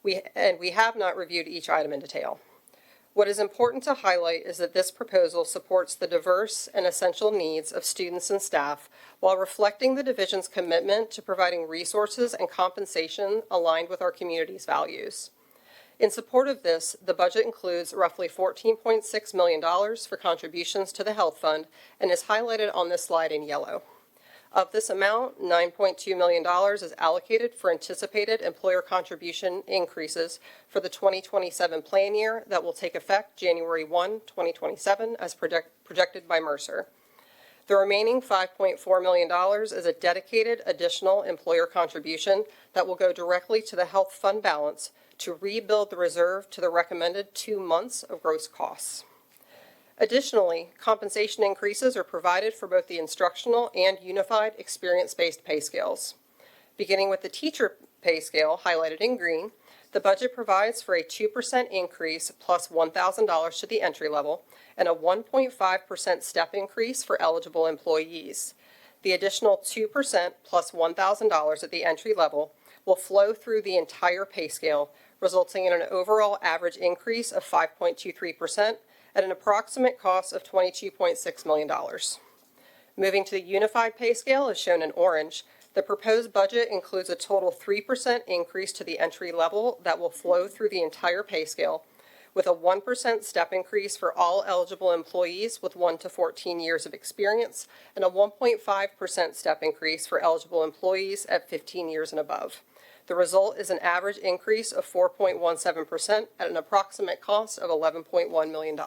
we have not reviewed each item in detail. What is important to highlight is that this proposal supports the diverse and essential needs of students and staff while reflecting the division's commitment to providing resources and compensation aligned with our community's values. In support of this, the budget includes roughly $14.6 million for contributions to the health fund and is highlighted on this slide in yellow. Of this amount, $9.2 million is allocated for anticipated employer contribution increases for the 2027 plan year that will take effect January 1, 2027, as projected by Mercer. The remaining $5.4 million is a dedicated additional employer contribution that will go directly to the health fund balance to rebuild the reserve to the recommended 2 months of gross costs. Additionally, compensation increases are provided for both the instructional and unified experience-based pay scales. Beginning with the teacher pay scale highlighted in green, the budget provides for a 2% increase plus $1,000 to the entry level and a 1.5% step increase for eligible employees. The additional 2% plus $1,000 at the entry level will flow through the entire pay scale, resulting in an overall average increase of 5.23% at an approximate cost of $22.6 million. Moving to the unified pay scale as shown in orange, the proposed budget includes a total 3% increase to the entry level that will flow through the entire pay scale, with a 1% step increase for all eligible employees with 1 to 14 years of experience, and a 1.5% step increase for eligible employees at 15 years and above. The result is an average increase of 4.17% at an approximate cost of $11.1 million.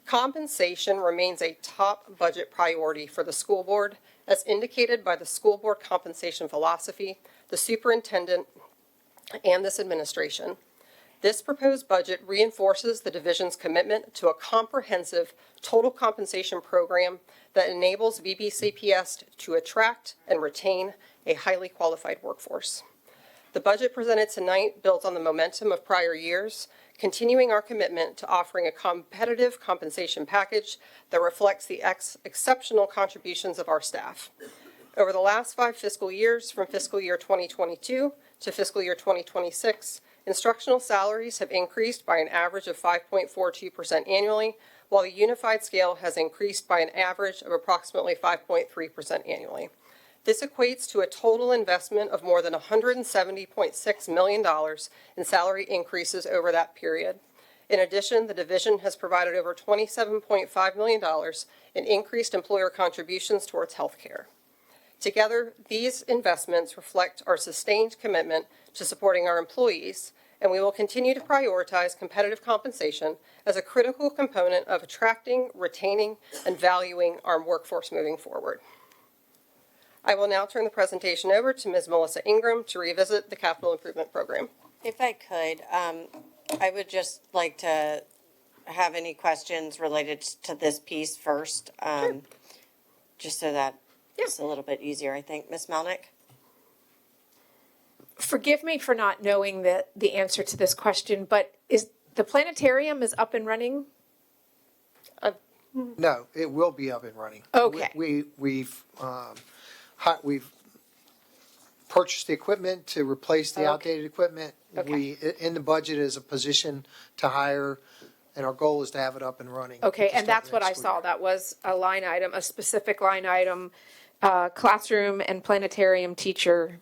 Compensation remains a top budget priority for the school board, as indicated by the school board compensation philosophy, the superintendent, and this administration. This proposed budget reinforces the division's commitment to a comprehensive total compensation program that enables VBCPS to attract and retain a highly qualified workforce. The budget presented tonight builds on the momentum of prior years, continuing our commitment to offering a competitive compensation package that reflects the exceptional contributions of our staff. Over the last 5 fiscal years, from fiscal year 2022 to fiscal year 2026, instructional salaries have increased by an average of 5.42% annually, while the unified scale has increased by an average of approximately 5.3% annually. This equates to a total investment of more than $170.6 million in salary increases over that period. In addition, the division has provided over $27.5 million in increased employer contributions towards health care. Together, these investments reflect our sustained commitment to supporting our employees, and we will continue to prioritize competitive compensation as a critical component of attracting, retaining, and valuing our workforce moving forward. I will now turn the presentation over to Ms. Melissa Ingram to revisit the capital improvement program. If I could, I would just like to have any questions related to this piece first, just so that it's a little bit easier, I think. Ms. Melnick? Forgive me for not knowing the answer to this question, but is the planetarium is up and running? No, it will be up and running. Okay. We've purchased the equipment to replace the outdated equipment. Okay. In the budget is a position to hire, and our goal is to have it up and running. Okay, to and start that's what I next saw. school That was a line item, a specific line item, classroom and planetarium teacher,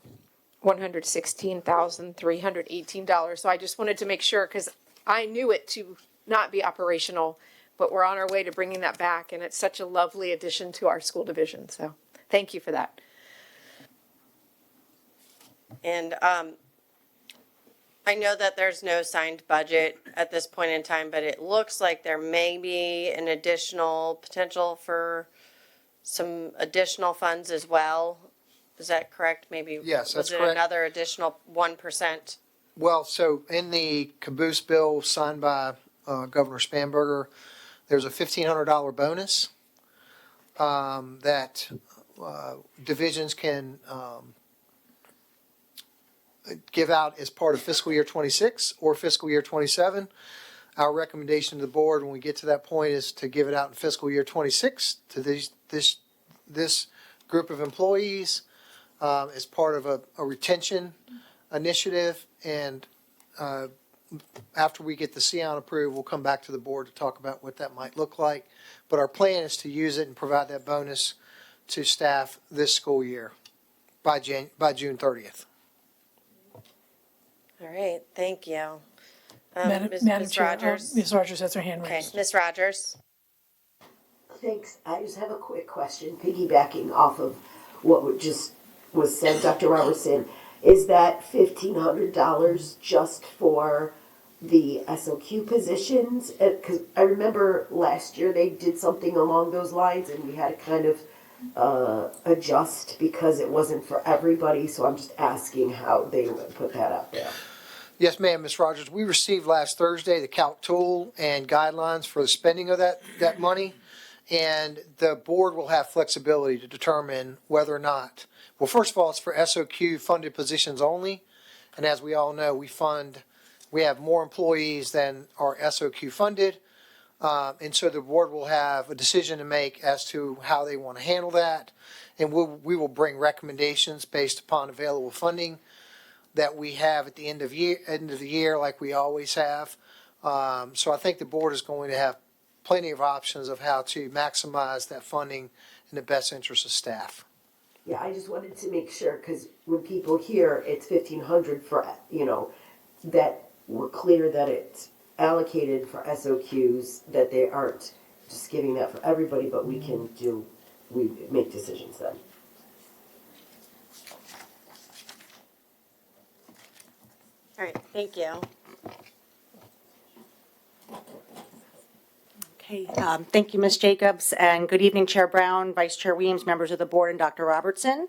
$116,318. So I just wanted to make sure, because I knew it to not be operational, but we're on our way to bringing that back, and it's such a lovely addition to our school division. So thank you for that. And I know that there's no signed budget at this point in time, but it looks like there may be an additional potential for some additional funds as well. Is that correct? Maybe. Yes, that's was it correct. another additional 1%? Well, so in the caboose bill signed by Governor Spanberger, there's a $1,500 bonus that divisions can give out as part of fiscal year 26 or fiscal year 27. Our recommendation to the board when we get to that point is to give it out in fiscal year 26 to this group of employees as part of a retention initiative. And after we get the CION approved, we'll come back to the board to talk about what that might look like. But our plan is to use it and provide that bonus to staff this school year by June 30th. All right, thank you. Madam Ms. Chair, Rogers? Ms. Rogers has her hand Okay, raised. Ms. Rogers? Thanks. I just have a quick question, piggybacking off of what just was said, Dr. Robertson. Is that $1,500 just for the SOQ positions? Because I remember last year they did something along those lines and we had to kind of adjust because it wasn't for everybody. So I'm just asking how they would put that out there. Yes, ma'am, Ms. Rogers. We received last Thursday the calc tool and guidelines for the spending of that money. And the board will have flexibility to determine whether or not, well, first of all, it's for SOQ funded positions only. And as we all know, we have more employees than are SOQ funded. And so the board will have a decision to make as to how they want to handle that. And we will bring recommendations based upon available funding that we have at the end of the year, like we always have. So I think the board is going to have plenty of options of how to maximize that funding in the best interest of staff. Yeah, I just wanted to make sure, because when people hear it's 1,500 for, that we're clear that it's allocated for SOQs, that they aren't just giving that for everybody, but we make decisions then. All right, thank you. Okay, thank you, Ms. Jacobs, and good evening, Chair Brown, Vice Chair Weems, members of the board, and Dr. Robertson.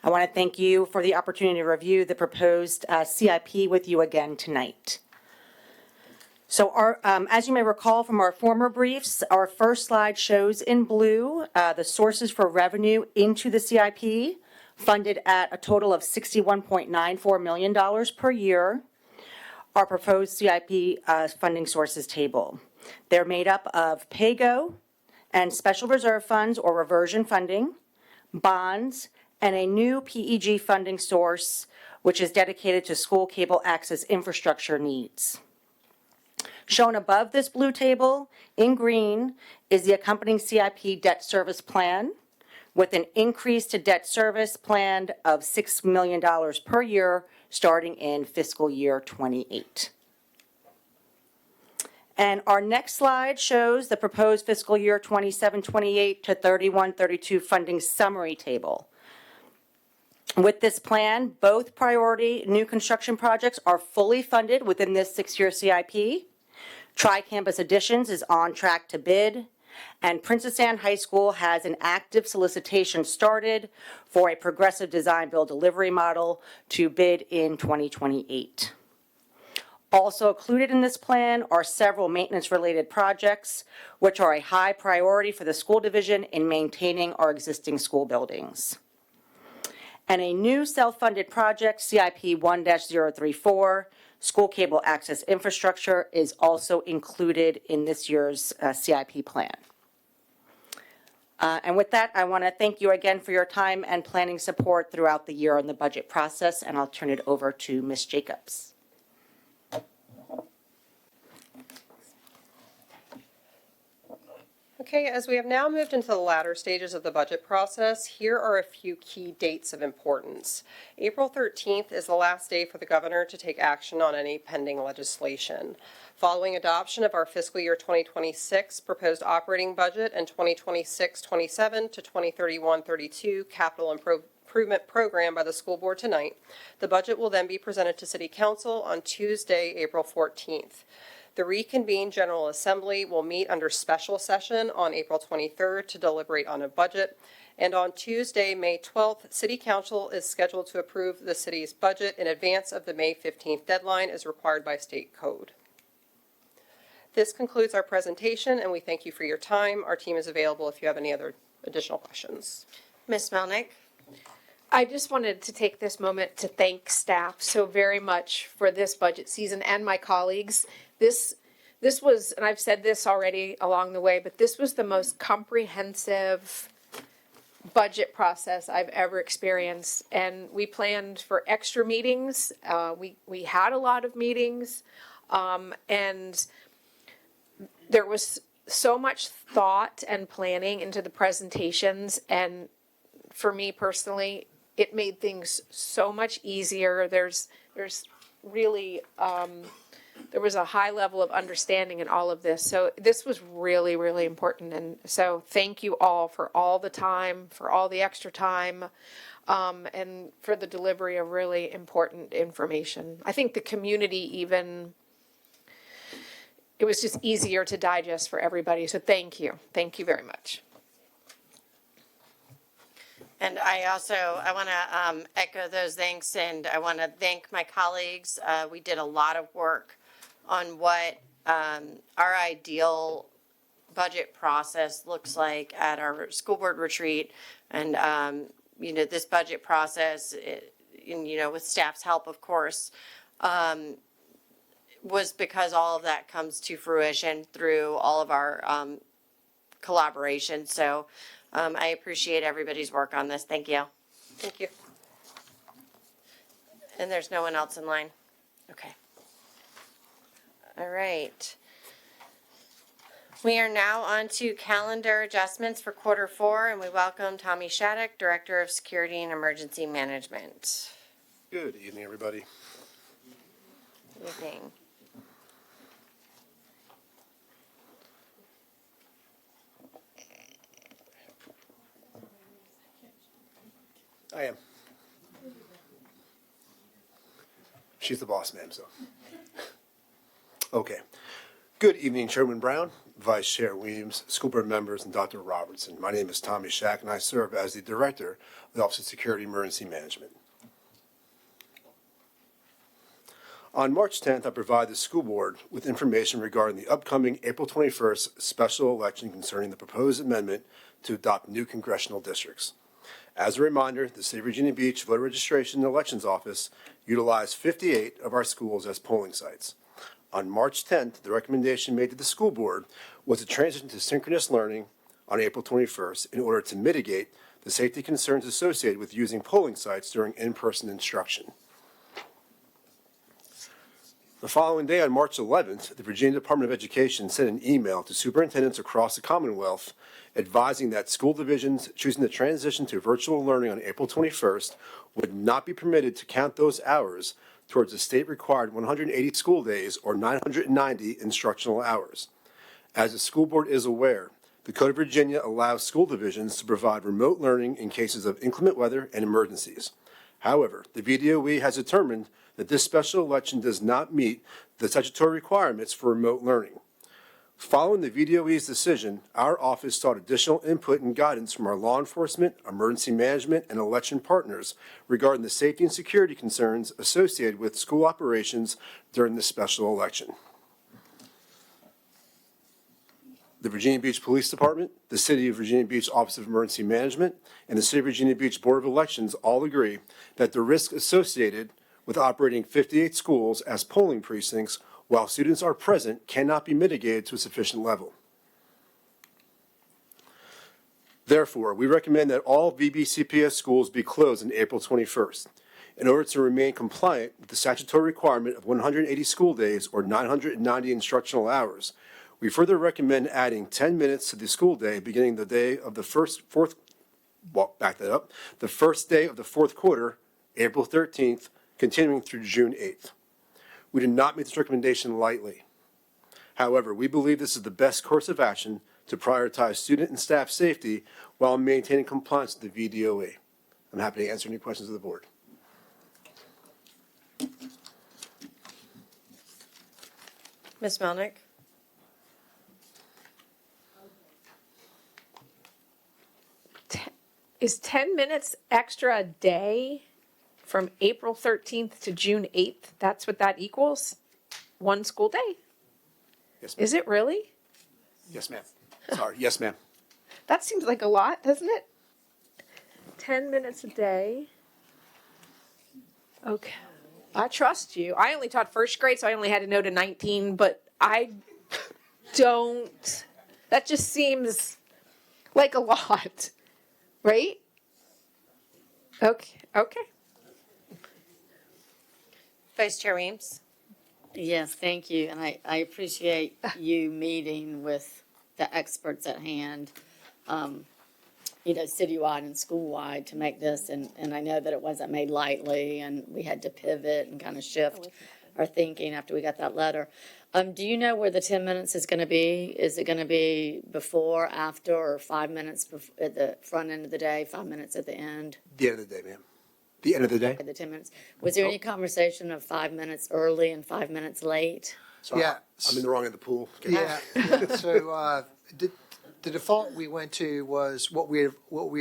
I want to thank you for the opportunity to review the proposed CIP with you again tonight. So as you may recall from our former briefs, our first slide shows in blue the sources for revenue into the CIP, funded at a total of $61.94 million per year. Our proposed CIP funding sources table. They're made up of PAYGO and special reserve funds or reversion funding, bonds, and a new PEG funding source, which is dedicated to school cable access infrastructure needs. Shown above this blue table in green is the accompanying CIP debt service plan with an increase to debt service planned of $6 million per year starting in fiscal year 28. And our next slide shows the proposed fiscal year 27-28 to 31-32 funding summary table. With this plan, both priority new construction projects are fully funded within this 6-year CIP. Tri-campus additions is on track to bid, and Princess Anne High School has an active solicitation started for a progressive design build delivery model to bid in 2028. Also included in this plan are several maintenance-related projects, which are a high priority for the school division in maintaining our existing school buildings. And a new self-funded project, CIP 1-034, school cable access infrastructure, is also included in this year's CIP plan. And with that, I want to thank you again for your time and planning support throughout the year on the budget process, and I'll turn it over to Ms. Jacobs. Okay, as we have now moved into the latter stages of the budget process, here are a few key dates of importance. April 13th is the last day for the governor to take action on any pending legislation. Following adoption of our fiscal year 2026 proposed operating budget and 2026-27 to 2031-32 capital improvement program by the school board tonight, the budget will then be presented to City Council on Tuesday, April 14th. The reconvened General Assembly will meet under special session on April 23rd to deliberate on a budget. And on Tuesday, May 12th, City Council is scheduled to approve the city's budget in advance of the May 15th deadline as required by state code. This concludes our presentation, and we thank you for your time. Our team is available if you have any other additional questions. Ms. Melnick? I just wanted to take this moment to thank staff so very much for this budget season and my colleagues. This was, and I've said this already along the way, but this was the most comprehensive budget process I've ever experienced. And we planned for extra meetings. We had a lot of meetings, and there was so much thought and planning into the presentations. And for me personally, it made things so much easier. There's really, there was a high level of understanding in all of this. So this was really, really important. And so thank you all for all the time, for all the extra time, and for the delivery of really important information. I think the community even it was just easier to digest for everybody. So thank you. Thank you very much. And I want to echo those thanks, and I want to thank my colleagues. We did a lot of work on what our ideal budget process looks like at our school board retreat. And, this budget process, with staff's help, of course, was because all of that comes to fruition through all of our collaboration. So I appreciate everybody's work on this. Thank you. Thank you. And there's no one else in line? Okay. All right. We are now on to calendar adjustments for Q4, and we welcome Tommy Shattuck, Director of Security and Emergency Management. Good evening, everybody. Good evening. I am. She's the boss, ma'am, so. Okay. Good evening, Chairman Brown, Vice Chair Weems, school board members, and Dr. Robertson. My name is Tommy Shack, and I serve as the Director of the Office of Security and Emergency Management. On March 10th, I provide the school board with information regarding the upcoming April 21st special election concerning the proposed amendment to adopt new congressional districts. As a reminder, the City of Virginia Beach Voter Registration and Elections Office utilized 58 of our schools as polling sites. On March 10th, the recommendation made to the school board was to transition to synchronous learning on April 21st in order to mitigate the safety concerns associated with using polling sites during in-person instruction. The following day, on March 11th, the Virginia Department of Education sent an email to superintendents across the Commonwealth advising that school divisions choosing to transition to virtual learning on April 21st would not be permitted to count those hours towards the state-required 180 school days or 990 instructional hours. As the school board is aware, the Code of Virginia allows school divisions to provide remote learning in cases of inclement weather and emergencies. However, the VDOE has determined that this special election does not meet the statutory requirements for remote learning. Following the VDOE's decision, our office sought additional input and guidance from our law enforcement, emergency management, and election partners regarding the safety and security concerns associated with school operations during this special election. The Virginia Beach Police Department, the City of Virginia Beach Office of Emergency Management, and the City of Virginia Beach Board of Elections all agree that the risk associated with operating 58 schools as polling precincts while students are present cannot be mitigated to a sufficient level. Therefore, we recommend that all VBCPS schools be closed on April 21st. In order to remain compliant with the statutory requirement of 180 school days or 990 instructional hours, we further recommend adding 10 minutes to the school day beginning the day of the first day of the fourth quarter, April 13th, continuing through June 8th. We do not make this recommendation lightly. However, we believe this is the best course of action to prioritize student and staff safety while maintaining compliance with the VDOE. I'm happy to answer any questions of the board. Ms. Melnick? Is 10 minutes extra a day from April 13th to June 8th? That's what that equals? One school day? Yes, ma'am. Is it really? Yes, ma'am. Sorry. Yes, ma'am. That seems like a lot, doesn't it? 10 minutes a day. Okay. I trust you. I only taught first grade, so I only had to know to 19, but I don't. That just seems like a lot, right? Okay. Okay. Vice Chair Weems? Yes, thank you. And I appreciate you meeting with the experts at hand, citywide and school-wide to make this. And I know that it wasn't made lightly, and we had to pivot and kind of shift our thinking after we got that letter. Do you know where the 10 minutes is going to be? Is it going to be before, after, or 5 minutes at the front end of the day, 5 minutes at the end? The end of the day, ma'am. The end of the day? The 10 minutes. Was there any conversation of 5 minutes early and 5 minutes late? So Yeah. I'm in the wrong end of the pool. Yeah, so, the default we went to was what we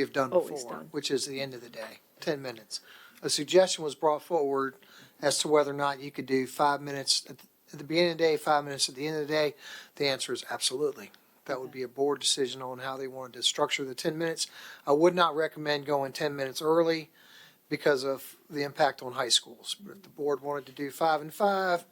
have done Always before, done. which is the end of the day, 10 minutes. A suggestion was brought forward as to whether or not you could do 5 minutes at the beginning of the day, 5 minutes at the end of the day. The answer is absolutely. That would be a board decision on how they wanted to structure the 10 minutes. I would not recommend going 10 minutes early because of the impact on high schools. But if the board wanted to do 5 and 5,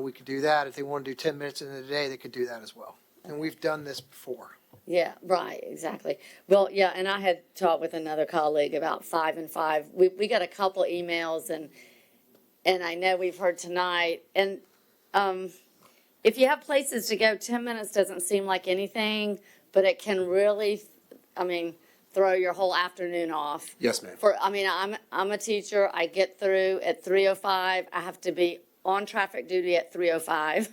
we could do that. If they want to do 10 minutes in the day, they could do that as well. And we've done this before. Yeah, right, exactly. Well, yeah, and I had talked with another colleague about 5 and 5. We got a couple emails and I know we've heard tonight. And if you have places to go, 10 minutes doesn't seem like anything, but it can really, throw your whole afternoon off. Yes, ma'am. I'm a teacher. I get through at 3:05. I have to be on traffic duty at 3:05.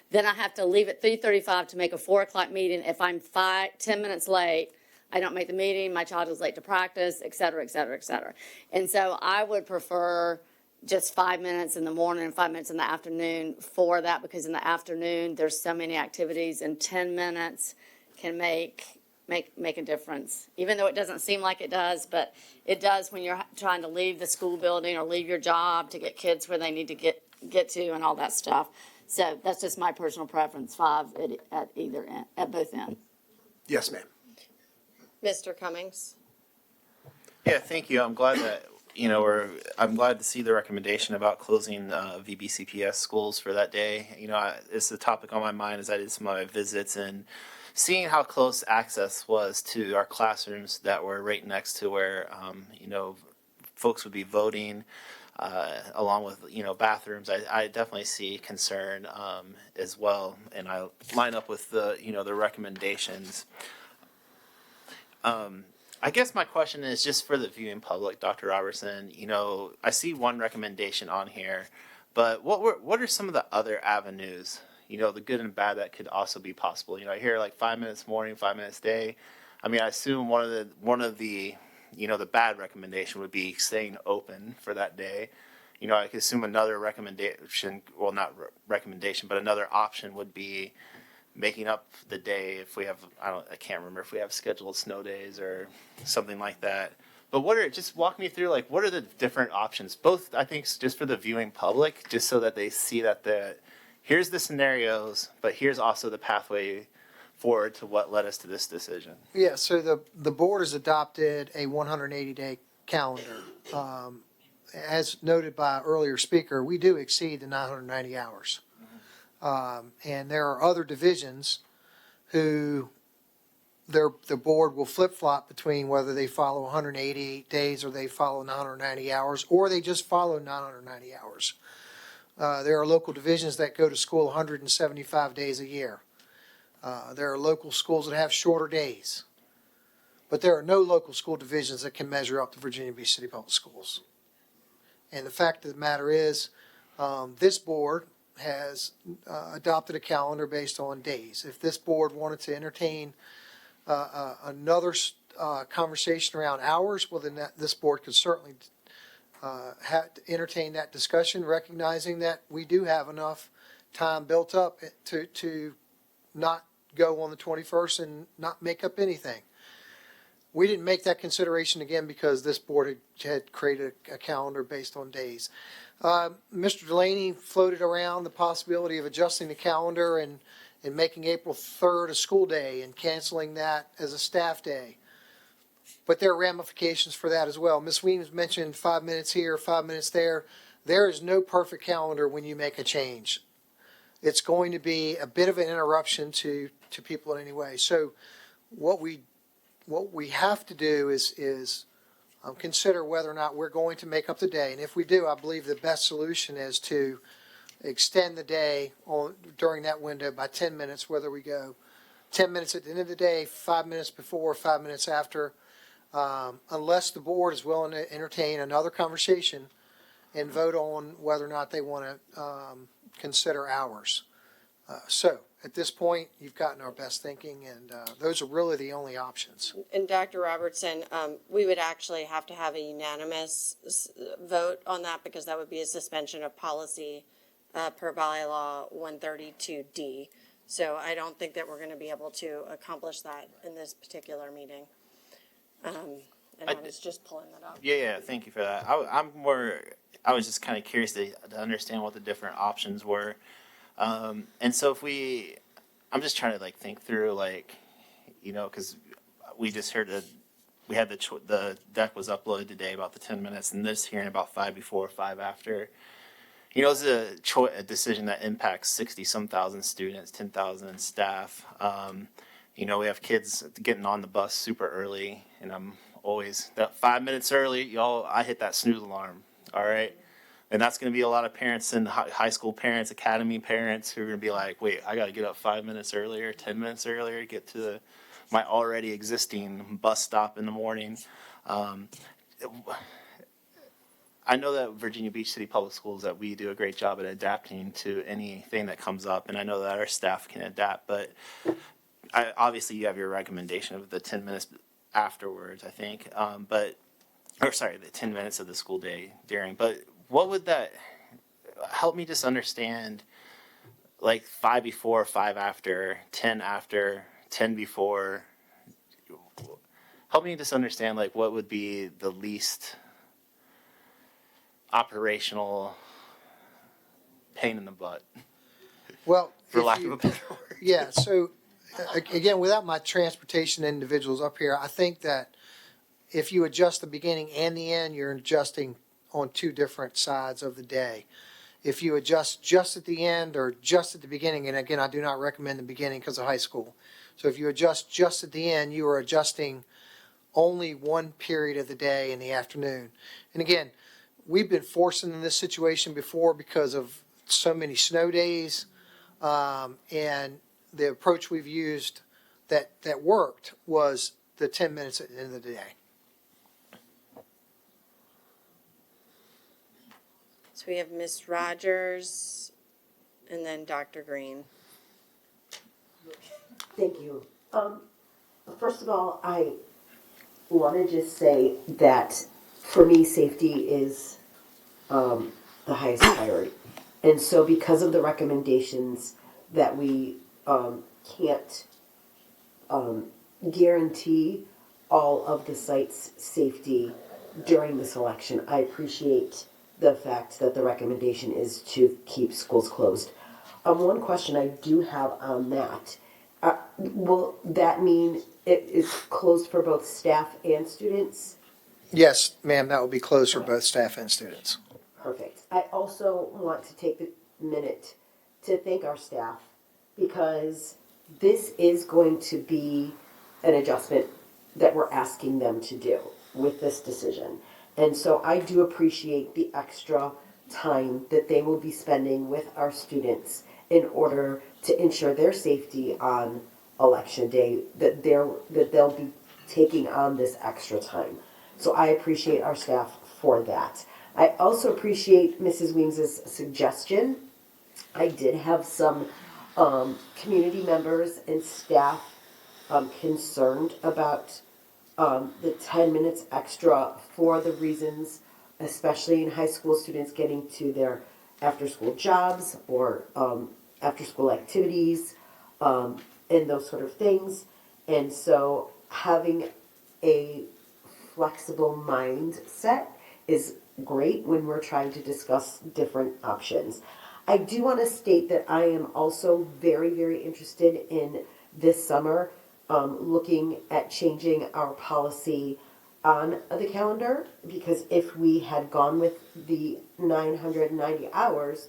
Then I have to leave at 3:35 to make a 4 o'clock meeting. If I'm 10 minutes late, I don't make the meeting, my child is late to practice, et cetera, et cetera, et cetera. And so I would prefer just 5 minutes in the morning and 5 minutes in the afternoon for that, because in the afternoon, there's so many activities, and 10 minutes can make a difference. Even though it doesn't seem like it does, but it does when you're trying to leave the school building or leave your job to get kids where they need to get to and all that stuff. So that's just my personal preference, 5 at either end, at both ends. Yes, ma'am. Mr. Cummings? Yeah, thank you. I'm glad that, I'm glad to see the recommendation about closing VBCPS schools for that day. It's the topic on my mind as I did some of my visits, and seeing how close access was to our classrooms that were right next to where, folks would be voting, along with, bathrooms. I definitely see concern as well, and I line up with the recommendations. I guess my question is just for the viewing public, Dr. Robertson. I see one recommendation on here, but what are some of the other avenues, the good and bad that could also be possible? I hear like 5 minutes morning, 5 minutes day. I assume one of the the bad recommendation would be staying open for that day. I could assume another recommendation, well, not recommendation, but another option would be making up the day if we have, I can't remember if we have scheduled snow days or something like that. But just walk me through, what are the different options? Both, I think, just for the viewing public, just so that they see that here's the scenarios, but here's also the pathway forward to what led us to this decision. Yeah, so the board has adopted a 180-day calendar. As noted by an earlier speaker, we do exceed the 990 hours. And there are other divisions who the board will flip-flop between whether they follow 180 days or they follow 990 hours, or they just follow 990 hours. There are local divisions that go to school 175 days a year. There are local schools that have shorter days. But there are no local school divisions that can measure up to Virginia Beach City Public Schools. And the fact of the matter is, this board has adopted a calendar based on days. If this board wanted to entertain another conversation around hours, well, then this board could certainly entertain that discussion, recognizing that we do have enough time built up to not go on the 21st and not make up anything. We didn't make that consideration again because this board had created a calendar based on days. Mr. Delaney floated around the possibility of adjusting the calendar and making April 3rd a school day and canceling that as a staff day. But there are ramifications for that as well. Ms. Weems mentioned 5 minutes here, 5 minutes there. There is no perfect calendar when you make a change. It's going to be a bit of an interruption to people in any way. So what we have to do is consider whether or not we're going to make up the day. And if we do, I believe the best solution is to extend the day during that window by 10 minutes, whether we go 10 minutes at the end of the day, 5 minutes before, 5 minutes after, unless the board is willing to entertain another conversation and vote on whether or not they want to consider hours. So at this point, you've gotten our best thinking, and those are really the only options. And Dr. Robertson, we would actually have to have a unanimous vote on that because that would be a suspension of policy per bylaw 132D. So I don't think that we're going to be able to accomplish that in this particular meeting. And I was just pulling that up. Yeah, thank you for that. I was just kind of curious to understand what the different options were. And so I'm just trying to like think through like, you know, because we just heard we had the deck was uploaded today about the 10 minutes, and this hearing about 5 before, 5 after. You know, it's a decision that impacts 60-some thousand students, 10,000 staff. You know, we have kids getting on the bus super early, and I'm always that 5 minutes early, y'all. I hit that snooze alarm. All right. And that's going to be a lot of parents and high school parents, academy parents who are going to be like, wait, I got to get up 5 minutes earlier, 10 minutes earlier to get to my already existing bus stop in the morning. I know that Virginia Beach City Public Schools, that we do a great job at adapting to anything that comes up. And I know that our staff can adapt, but obviously you have your recommendation of the 10 minutes afterwards, I think. The 10 minutes of the school day during, but what would that help me just understand, like 5 before, 5 after, 10 after, 10 before? Help me just understand, like, what would be the least operational pain in the butt? Well, for lack of a better word. Yeah, so again, without my transportation individuals up here, I think that if you adjust the beginning and the end, you're adjusting on two different sides of the day. If you adjust just at the end or just at the beginning, and again, I do not recommend the beginning because of high school. So if you adjust just at the end, you are adjusting only one period of the day in the afternoon. And again, we've been forced into this situation before because of so many snow days, and the approach we've used that worked was the 10 minutes at the end of the day. So we have Ms. Rogers and then Dr. Green. Thank you. First of all, I want to just say that for me, safety is the highest priority. And so because of the recommendations that we can't guarantee all of the site's safety during this election, I appreciate the fact that the recommendation is to keep schools closed. One question I do have on that, will that mean it is closed for both staff and students? Yes, ma'am, that will be closed for both staff and students. Perfect. I also want to take the minute to thank our staff because this is going to be an adjustment that we're asking them to do with this decision. And so I do appreciate the extra time that they will be spending with our students in order to ensure their safety on election day, that they'll be taking on this extra time. So I appreciate our staff for that. I also appreciate Mrs. Weems's suggestion. I did have some community members and staff concerned about the 10 minutes extra for the reasons, especially in high school students getting to their after-school jobs or after-school activities and those sort of things. And so having a flexible mindset is great when we're trying to discuss different options. I do want to state that I am also very, very interested in this summer looking at changing our policy on the calendar, because if we had gone with the 990 hours,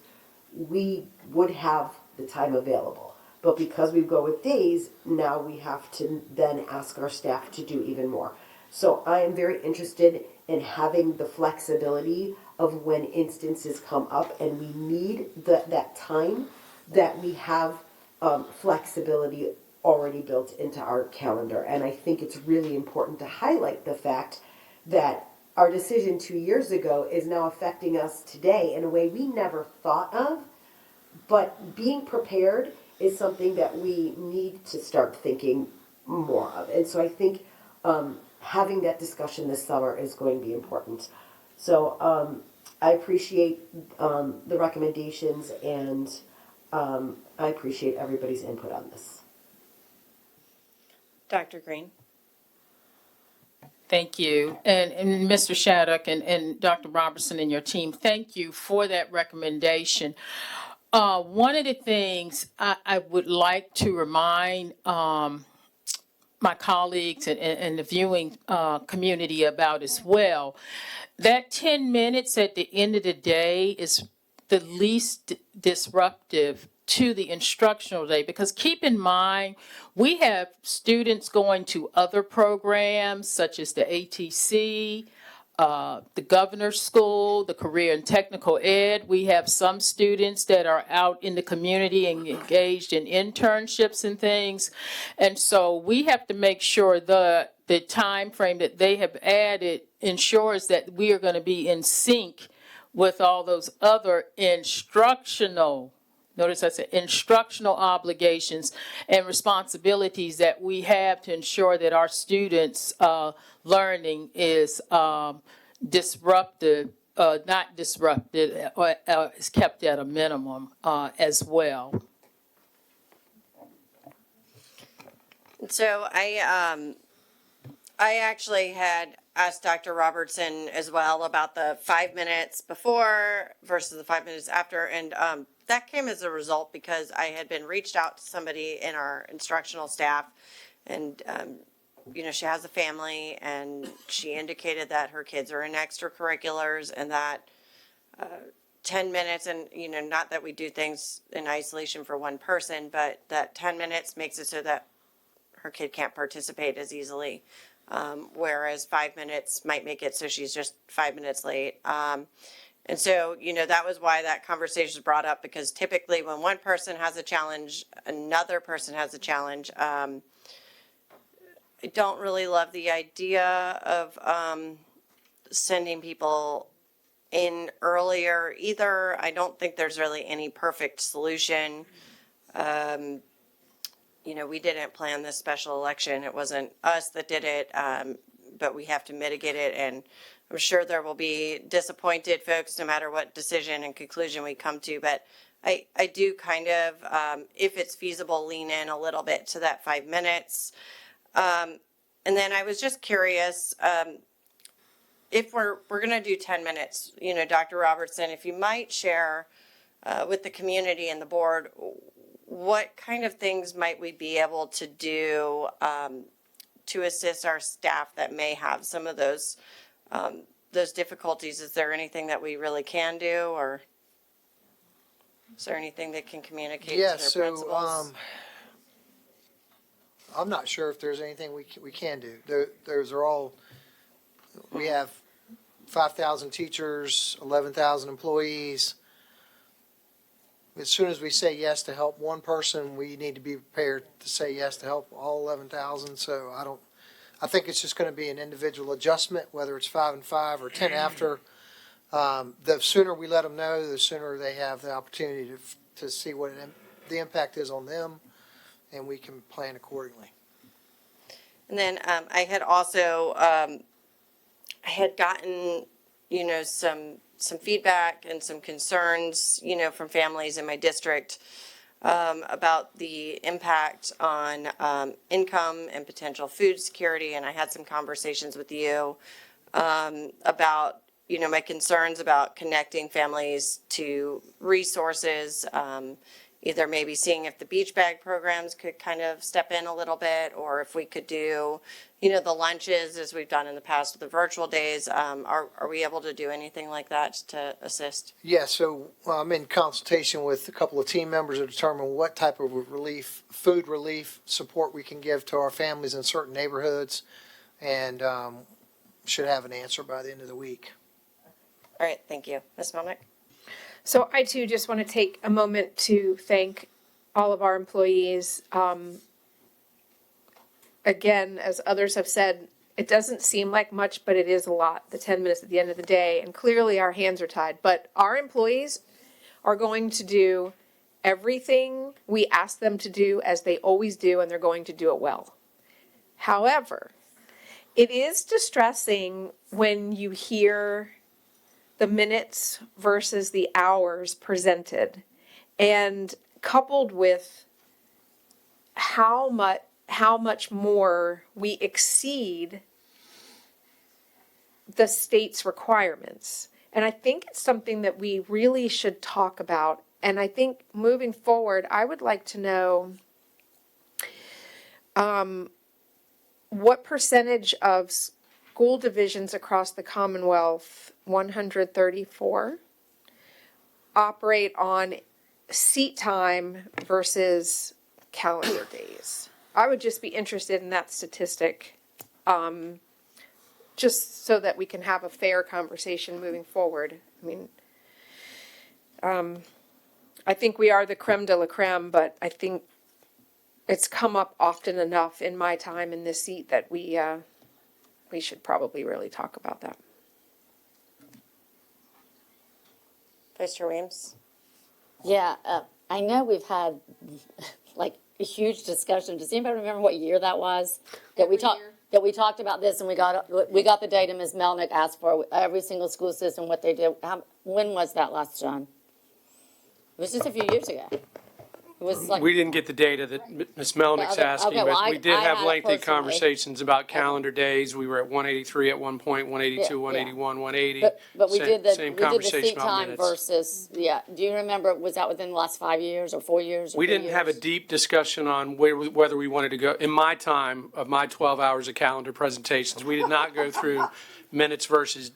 we would have the time available. But because we go with days, now we have to then ask our staff to do even more. So I am very interested in having the flexibility of when instances come up and we need that time, that we have flexibility already built into our calendar. And I think it's really important to highlight the fact that our decision 2 years ago is now affecting us today in a way we never thought of. But being prepared is something that we need to start thinking more of. And so I think having that discussion this summer is going to be important. So I appreciate the recommendations, and I appreciate everybody's input on this. Dr. Green? Thank you. And Mr. Shattuck and Dr. Robertson and your team, thank you for that recommendation. One of the things I would like to remind my colleagues and the viewing community about as well, that 10 minutes at the end of the day is the least disruptive to the instructional day, because keep in mind, we have students going to other programs such as the ATC, the Governor's School, the Career and Technical Ed. We have some students that are out in the community and engaged in internships and things. And so we have to make sure the time frame that they have added ensures that we are going to be in sync with all those other instructional, notice I said instructional obligations and responsibilities that we have to ensure that our students' learning is disrupted, not disrupted, or is kept at a minimum as well. So I actually had asked Dr. Robertson as well about the 5 minutes before versus the 5 minutes after, and that came as a result because I had been reached out to somebody in our instructional staff, and she has a family, and she indicated that her kids are in extracurriculars, and that 10 minutes, and not that we do things in isolation for one person, but that 10 minutes makes it so that her kid can't participate as easily. Whereas 5 minutes might make it so she's just 5 minutes late. And so, that was why that conversation was brought up, because typically when one person has a challenge, another person has a challenge. I don't really love the idea of sending people in earlier either. I don't think there's really any perfect solution. We didn't plan this special election. It wasn't us that did it, but we have to mitigate it. And I'm sure there will be disappointed folks no matter what decision and conclusion we come to. But I do kind of, if it's feasible, lean in a little bit to that 5 minutes. And then I was just curious, if we're going to do 10 minutes, Dr. Robertson, if you might share with the community and the board, what kind of things might we be able to do to assist our staff that may have some of those difficulties? Is there anything that we really can do, or is there anything that can communicate to their principals? I'm not sure if there's anything we can do. We have 5,000 teachers, 11,000 employees. As soon as we say yes to help one person, we need to be prepared to say yes to help all 11,000. So I think it's just going to be an individual adjustment, whether it's 5 and 5 or 10 after. The sooner we let them know, the sooner they have the opportunity to see what the impact is on them, and we can plan accordingly. And then I had also, I had gotten, some feedback and some concerns, from families in my district about the impact on income and potential food security. And I had some conversations with you about, my concerns about connecting families to resources, either maybe seeing if the beach bag programs could kind of step in a little bit, or if we could do, the lunches as we've done in the past with the virtual days. Are we able to do anything like that to assist? Yeah, so I'm in consultation with a couple of team members to determine what type of food relief support we can give to our families in certain neighborhoods, and should have an answer by the end of the week. All right, thank you. Ms. Melnick? So I too just want to take a moment to thank all of our employees. Again, as others have said, it doesn't seem like much, but it is a lot, the 10 minutes at the end of the day, and clearly our hands are tied. But our employees are going to do everything we ask them to do as they always do, and they're going to do it well. However, it is distressing when you hear the minutes versus the hours presented, and coupled with how much more we exceed the state's requirements. And I think it's something that we really should talk about. And I think moving forward, I would like to know what percentage of school divisions across the Commonwealth, 134, operate on seat time versus calendar days. I would just be interested in that statistic, just so that we can have a fair conversation moving forward. I mean, I think we are the creme de la creme, but I think it's come up often enough in my time in this seat that we should probably really talk about that. Vice Chair Weems? Yeah, I know we've had like a huge discussion. Does anybody remember what year that was? That we talked about this, and we got the data Ms. Melnick asked for every single school system, what they did. When was that last, John? It was just a few years ago. It was like, we didn't get the data that Ms. Melnick's asking, okay, well, but we did I have had it lengthy personally. conversations about calendar days. We were at 183 at one point, 182, 181, 180. but we did the Same seat conversation about time minutes. versus, do you remember, was that within the last 5 years or 4 years? Or We 3 didn't have a years? deep discussion on whether we wanted to go, in my time of my 12 hours of calendar presentations, we did not go through minutes versus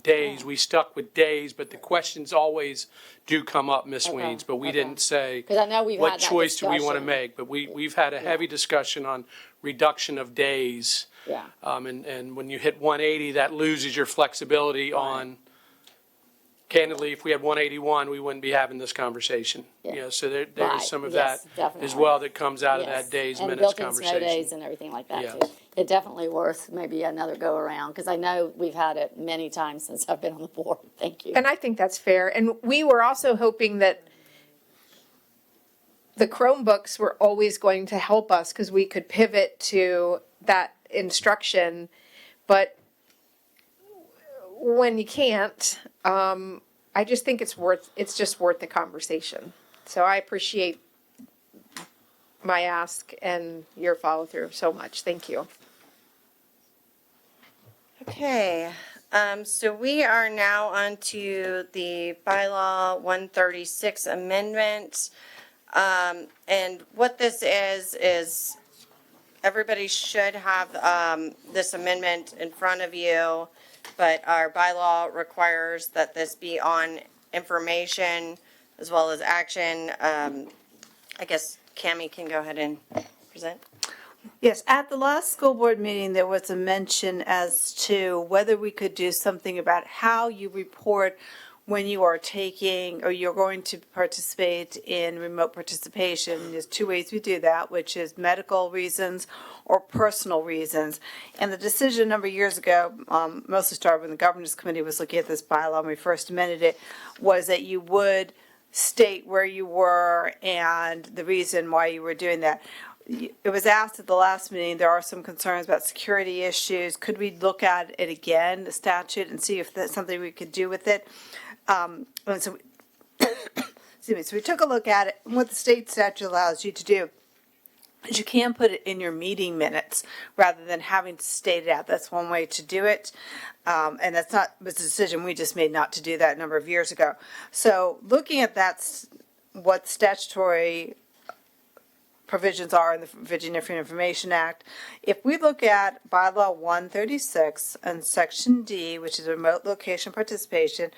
days. We stuck with days, but the questions always do come up, Ms. Okay, Weens, but we okay. didn't say, 'Cause I know we've what had that choice do we want to discussion. make? But we've had a heavy discussion on reduction of days. Yeah. And when you hit 180, that loses your flexibility on, candidly, if we had 181, we wouldn't be having this conversation. Yeah. You know, so there's Right, some of yes, that as definitely. well that comes out of Yes. that days, And minutes built-in snow conversation. days and everything like that Yeah. too. It definitely worth maybe another go around, because I know we've had it many times since I've been on the board. Thank you. And I think that's fair. And we were also hoping that the Chromebooks were always going to help us because we could pivot to that instruction. But when you can't, I just think it's just worth the conversation. So I appreciate my ask and your follow through so much. Thank you. Okay, so we are now on to the bylaw 136 amendment. And what this is everybody should have this amendment in front of you, but our bylaw requires that this be on information as well as action. I guess Cammie can go ahead and present. Yes, at the last school board meeting, there was a mention as to whether we could do something about how you report when you are taking or you're going to participate in remote participation. There's two ways we do that, which is medical reasons or personal reasons. And the decision a number of years ago, mostly started when the governance committee was looking at this bylaw and we first amended it, was that you would state where you were and the reason why you were doing that. It was asked at the last meeting, there are some concerns about security issues. Could we look at it again, the statute, and see if that's something we could do with it? And so, excuse me, so we took a look at it. And what the state statute allows you to do is you can put it in your meeting minutes rather than having to state it out. That's one way to do it. And that's not, it was a decision we just made not to do that a number of years ago. So looking at that, what statutory provisions are in the Virginia Freedom of Information Act. If we look at bylaw 136 and section D, which is remote location participation,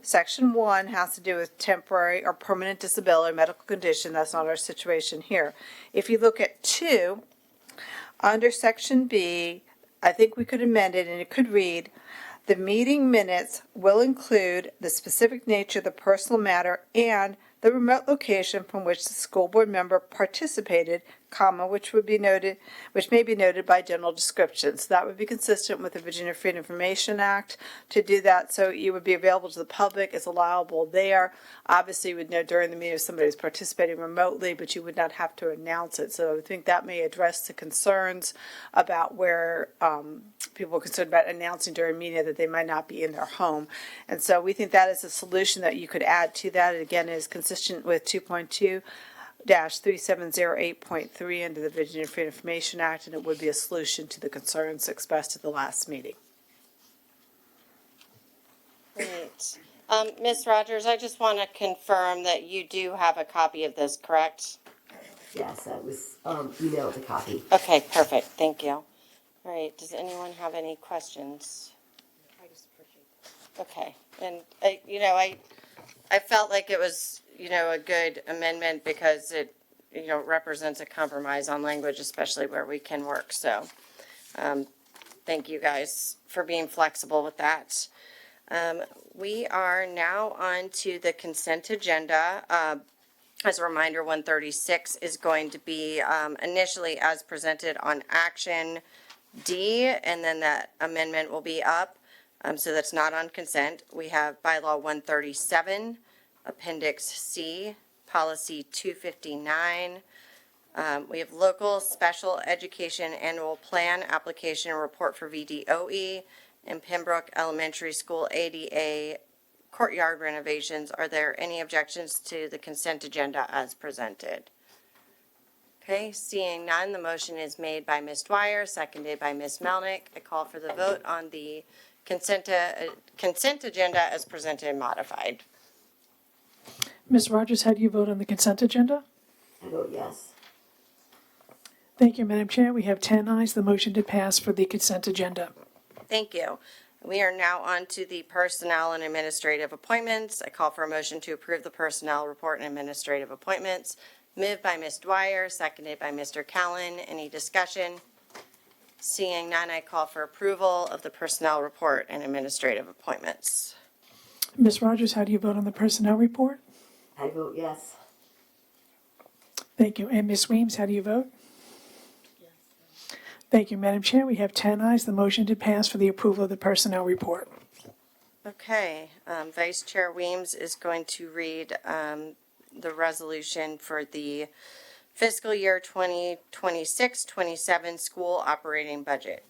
section 1 has to do with temporary or permanent disability, medical condition. That's not our situation here. If you look at 2, under section B, I think we could amend it and it could read, the meeting minutes will include the specific nature of the personal matter and the remote location from which the school board member participated comma, which may be noted by general descriptions. That would be consistent with the Virginia Freedom of Information Act. To do that, so you would be available to the public, is allowable there. Obviously, you would know during the meeting if somebody is participating remotely, but you would not have to announce it. So I think that may address the concerns about where people are concerned about announcing during media that they might not be in their home. And so we think that is a solution that you could add to that. It again is consistent with 2.2-3708.3 under the Virginia Freedom of Information Act, and it would be a solution to the concerns expressed at the last meeting. Great. Ms. Rogers, I just want to confirm that you do have a copy of this, correct? Yes, I was emailed a copy. Okay, perfect. Thank you. All right. Does anyone have any questions? Okay. And, I felt like it was, a good amendment because it, represents a compromise on language, especially where we can work. So thank you guys for being flexible with that. We are now on to the consent agenda. As a reminder, 136 is going to be initially as presented on action D, and then that amendment will be up. So that's not on consent. We have bylaw 137, appendix C, policy 259. We have local special education annual plan application and report for VDOE and Pembroke Elementary School ADA courtyard renovations. Are there any objections to the consent agenda as presented? Okay, seeing none, the motion is made by Ms. Dwyer, seconded by Ms. Melnick. I call for the vote on the consent agenda as presented and modified. Ms. Rogers, how do you vote on the consent agenda? I vote yes. Thank you, Madam Chair. We have 10 ayes. The motion did pass for the consent agenda. Thank you. We are now on to the personnel and administrative appointments. I call for a motion to approve the personnel report and administrative appointments. Moved by Ms. Dwyer, seconded by Mr. Callen. Any discussion? Seeing none, I call for approval of the personnel report and administrative appointments. Ms. Rogers, how do you vote on the personnel report? I vote yes. Thank you. And Ms. Weems, how do you vote? Thank you, Madam Chair. We have 10 ayes. The motion did pass for the approval of the personnel report. Okay, Vice Chair Weems is going to read the resolution for the fiscal year 2026-27 school operating budget.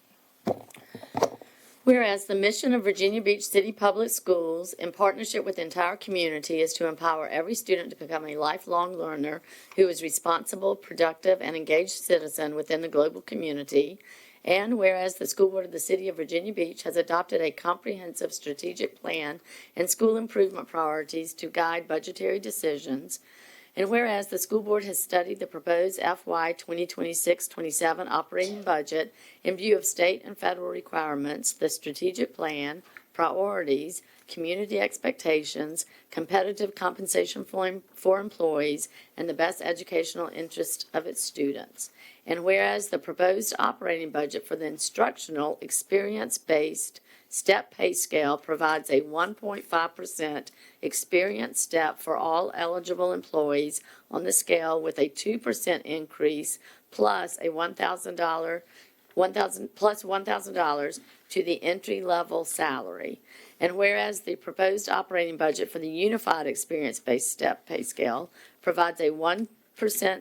Whereas the mission of Virginia Beach City Public Schools, in partnership with the entire community, is to empower every student to become a lifelong learner who is responsible, productive, and engaged citizen within the global community. And whereas the School Board of the City of Virginia Beach has adopted a comprehensive strategic plan and school improvement priorities to guide budgetary decisions. And whereas the school board has studied the proposed FY 2026-27 operating budget in view of state and federal requirements, the strategic plan, priorities, community expectations, competitive compensation for employees, and the best educational interest of its students. And whereas the proposed operating budget for the instructional experience-based step pay scale provides a 1.5% experience step for all eligible employees on the scale with a 2% increase plus a $1,000 to the entry-level salary. And whereas the proposed operating budget for the unified experience-based step pay scale provides a 1%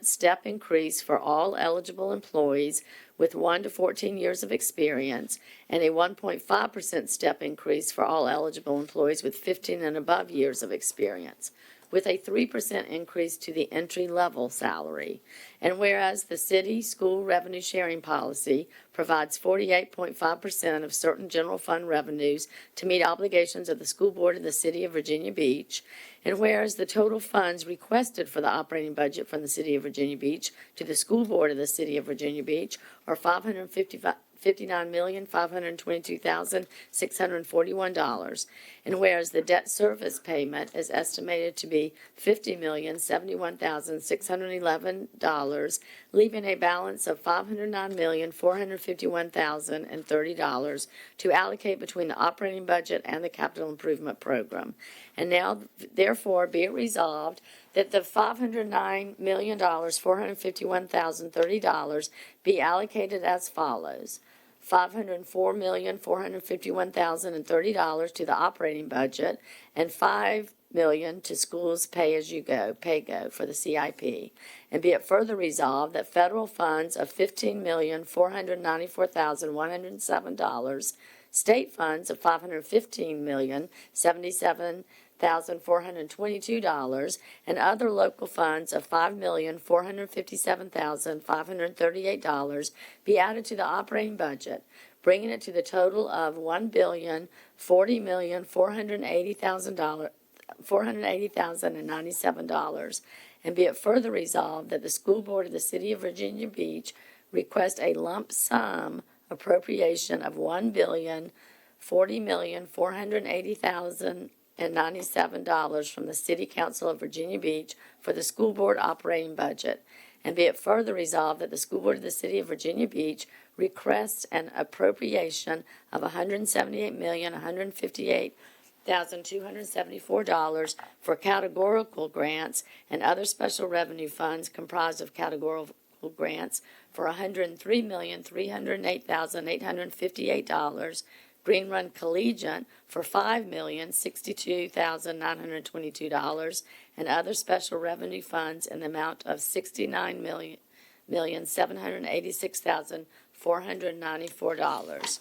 step increase for all eligible employees with 1 to 14 years of experience, and a 1.5% step increase for all eligible employees with 15 and above years of experience, with a 3% increase to the entry-level salary. And whereas the city school revenue sharing policy provides 48.5% of certain general fund revenues to meet obligations of the school board of the City of Virginia Beach, and whereas the total funds requested for the operating budget from the City of Virginia Beach to the school board of the City of Virginia Beach are $59,522,641. And whereas the debt service payment is estimated to be $50,071,611, leaving a balance of $509,451,030 to allocate between the operating budget and the capital improvement program. And now, therefore, be it resolved that the $509,451,030 be allocated as follows. $504,451,030 to the operating budget and $5 million to schools pay-as-you-go, PAYGO, for the CIP. And be it further resolved that federal funds of $15,494,107, state funds of $515,077,422, and other local funds of $5,457,538 be added to the operating budget, bringing it to the total of $1,040,480,097. And be it further resolved that the school board of the city of Virginia Beach request a lump sum appropriation of $1,040,480,097 from the City Council of Virginia Beach for the school board operating budget. And be it further resolved that the school board of the city of Virginia Beach requests an appropriation of $178,158,274 for categorical grants and other special revenue funds comprised of categorical grants for $103,308,858, Green Run Collegiate for $5,062,922, and other special revenue funds in the amount of $69,786,494.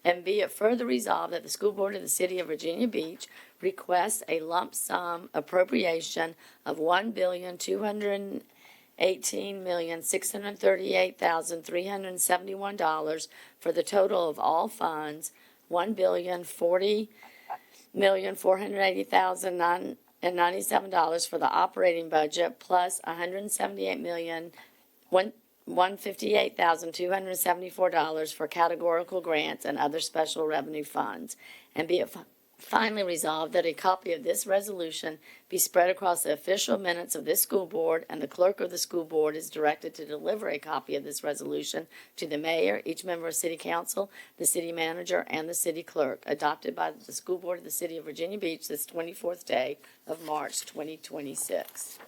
And be it further resolved that the school board of the city of Virginia Beach requests a lump sum appropriation of $1,218,638,371 for the total of all funds, $1,040,480,097 for the operating budget, plus $178,158,274 for categorical grants and other special revenue funds. And be it finally resolved that a copy of this resolution be spread across the official minutes of this school board, and the clerk of the school board is directed to deliver a copy of this resolution to the mayor, each member of city council, the city manager, and the city clerk, adopted by the school board of the city of Virginia Beach this 24th day of March 2026.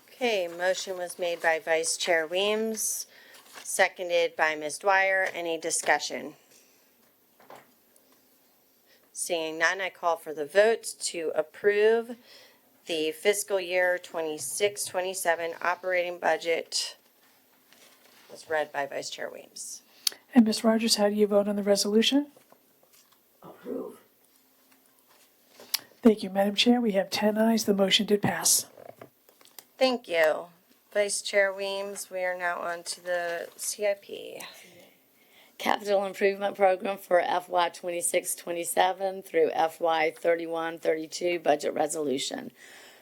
Okay, motion was made by Vice Chair Weems, seconded by Ms. Dwyer. Any discussion? Seeing none, I call for the vote to approve the fiscal year 26-27 operating budget as read by Vice Chair Weems. And Ms. Rogers, how do you vote on the resolution? Approve. Thank you, Madam Chair. We have 10 ayes. The motion did pass. Thank you. Vice Chair Weems, we are now on to the CIP. Capital Improvement Program for FY 26-27 through FY 31-32 Budget Resolution.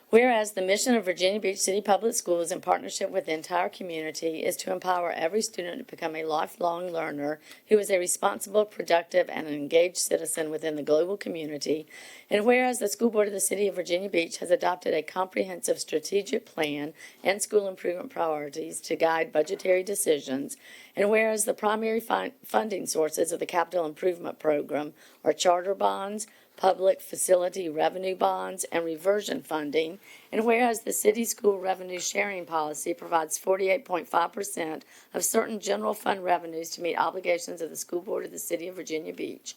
Whereas the mission of Virginia Beach City Public Schools in partnership with the entire community is to empower every student to become a lifelong learner who is a responsible, productive, and an engaged citizen within the global community. And whereas the School Board of the City of Virginia Beach has adopted a comprehensive strategic plan and school improvement priorities to guide budgetary decisions. And whereas the primary funding sources of the Capital Improvement Program are charter bonds, public facility revenue bonds, and reversion funding. And whereas the city school revenue sharing policy provides 48.5% of certain general fund revenues to meet obligations of the school board of the city of Virginia Beach.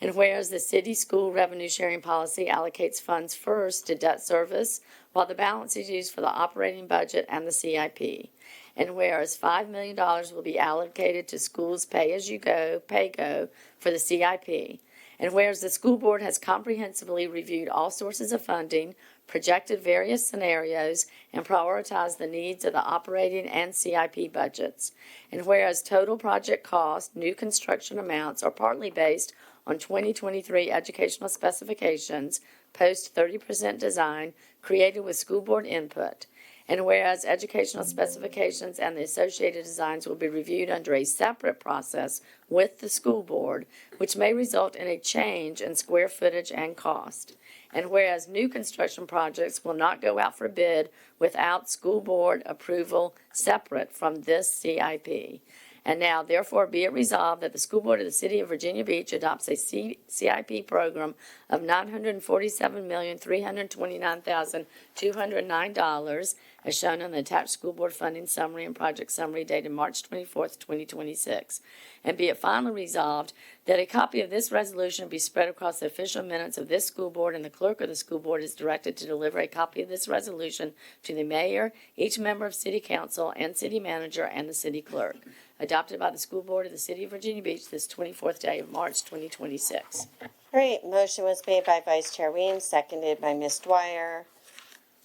And whereas the city school revenue sharing policy allocates funds first to debt service, while the balance is used for the operating budget and the CIP. And whereas $5 million will be allocated to schools pay-as-you-go, PAYGO, for the CIP. And whereas the school board has comprehensively reviewed all sources of funding, projected various scenarios, and prioritized the needs of the operating and CIP budgets. And whereas total project cost, new construction amounts are partly based on 2023 educational specifications, post 30% design, created with school board input. And whereas educational specifications and the associated designs will be reviewed under a separate process with the school board, which may result in a change in square footage and cost. And whereas new construction projects will not go out for bid without school board approval separate from this CIP. And now, therefore, be it resolved that the School Board of the City of Virginia Beach adopts a CIP program of $947,329,209 as shown on the attached School Board funding summary and project summary dated March 24th, 2026. And be it finally resolved that a copy of this resolution be spread across the official minutes of this school board, and the clerk of the school board is directed to deliver a copy of this resolution to the mayor, each member of city council, and city manager, and the city clerk. Adopted by the school board of the City of Virginia Beach this 24th day of March 2026. Great. Motion was made by Vice Chair Weems, seconded by Ms. Dwyer.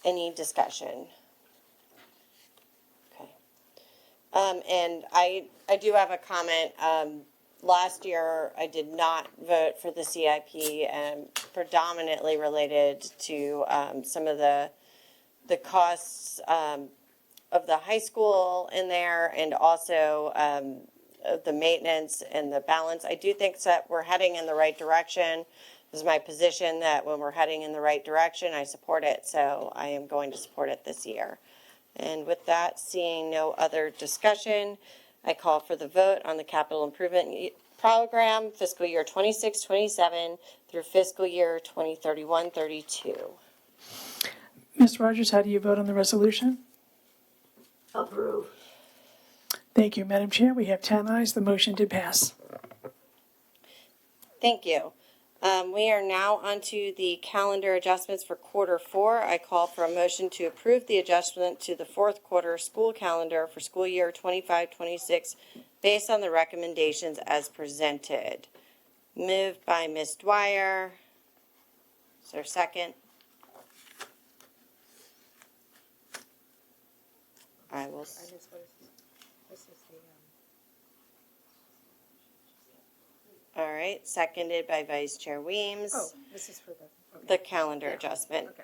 Any discussion? Okay. And I do have a comment. Last year, I did not vote for the CIP, predominantly related to some of the costs of the high school in there, and also of the maintenance and the balance. I do think that we're heading in the right direction. This is my position that when we're heading in the right direction, I support it. So I am going to support it this year. And with that, seeing no other discussion, I call for the vote on the capital improvement program fiscal year 26-27 through fiscal year 2031-32. Ms. Rogers, how do you vote on the resolution? Approve. Thank you, Madam Chair. We have 10 ayes. The motion did pass. Thank you. We are now onto the calendar adjustments for quarter 4. I call for a motion to approve the adjustment to the fourth quarter school calendar for school year 25-26 based on the recommendations as presented. Moved by Ms. Dwyer. Is there a second? I will. All right, seconded by Vice Chair Weems. Oh, this is for The calendar adjustment. Okay.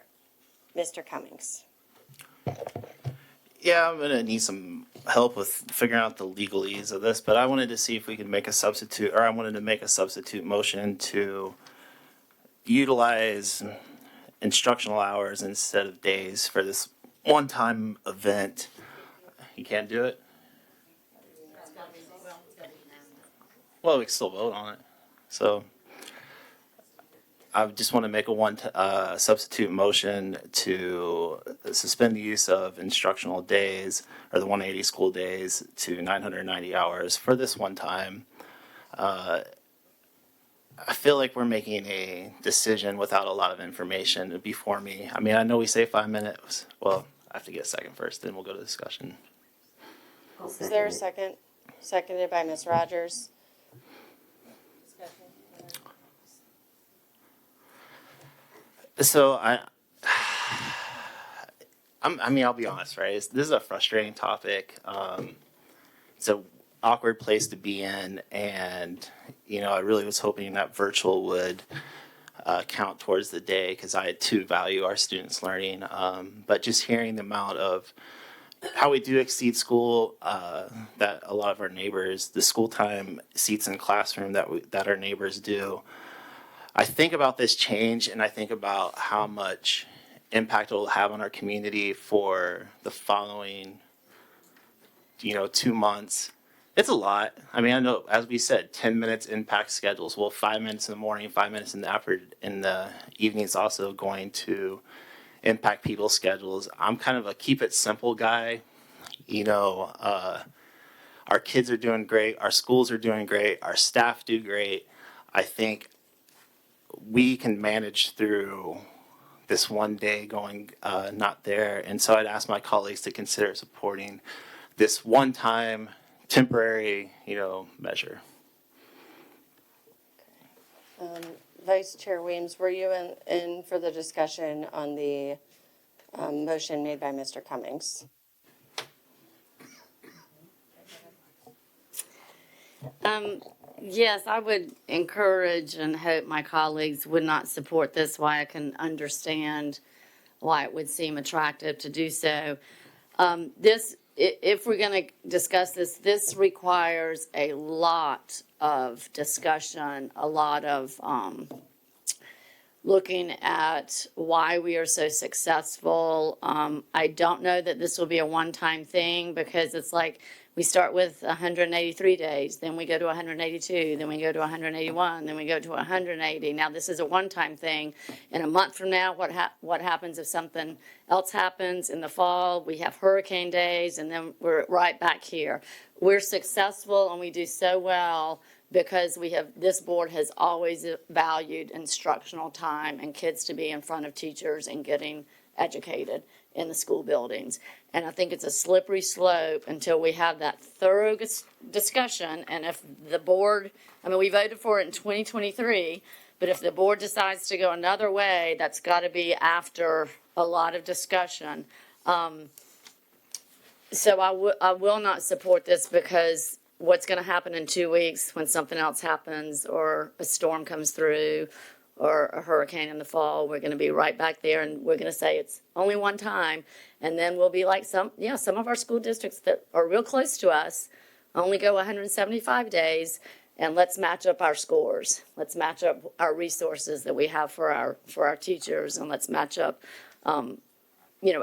Mr. Cummings. Yeah, I'm gonna need some help with figuring out the legalese of this, but I wanted to see if we could make a substitute, or I wanted to make a substitute motion to utilize instructional hours instead of days for this one-time event. You can't do it? Well, we can still vote on it. So I just want to make a substitute motion to suspend the use of instructional days, or the 180 school days, to 990 hours for this one time. I feel like we're making a decision without a lot of information before me. I mean, I know we say 5 minutes. Well, I have to get a second first, then we'll go to discussion. Is there a second? Seconded by Ms. Rogers. So I mean, I'll be honest, right? This is a frustrating topic. It's an awkward place to be in, and I really was hoping that virtual would count towards the day, because I too value our students' learning. But just hearing the amount of how we do exceed school, that a lot of our neighbors, the school time seats in classroom that our neighbors do. I think about this change, and I think about how much impact it will have on our community for the following, 2 months. It's a lot. I mean, I know, as we said, 10 minutes impact schedules. Well, 5 minutes in the morning, 5 minutes in the evening is also going to impact people's schedules. I'm kind of a keep it simple guy. Our kids are doing great. Our schools are doing great. Our staff do great. I think we can manage through this one day going not there. And so I'd ask my colleagues to consider supporting this one-time temporary, measure. Vice Chair Weems, were you in for the discussion on the motion made by Mr. Cummings? Yes, I would encourage and hope my colleagues would not support this, why I can understand why it would seem attractive to do so. If we're going to discuss this requires a lot of discussion, a lot of looking at why we are so successful. I don't know that this will be a one-time thing, because it's like We start with 183 days, then we go to 182, then we go to 181, then we go to 180. Now, this is a one-time thing. In a month from now, what happens if something else happens in the fall? We have hurricane days, and then we're right back here. We're successful, and we do so well because this board has always valued instructional time and kids to be in front of teachers and getting educated in the school buildings. And I think it's a slippery slope until we have that thorough discussion. And if the board, we voted for it in 2023, but if the board decides to go another way, that's got to be after a lot of discussion. So I will not support this because what's going to happen in 2 weeks when something else happens or a storm comes through or a hurricane in the fall, we're going to be right back there and we're going to say it's only one time. And then we'll be like some of our school districts that are real close to us only go 175 days. And let's match up our scores. Let's match up our resources that we have for our teachers, and let's match up,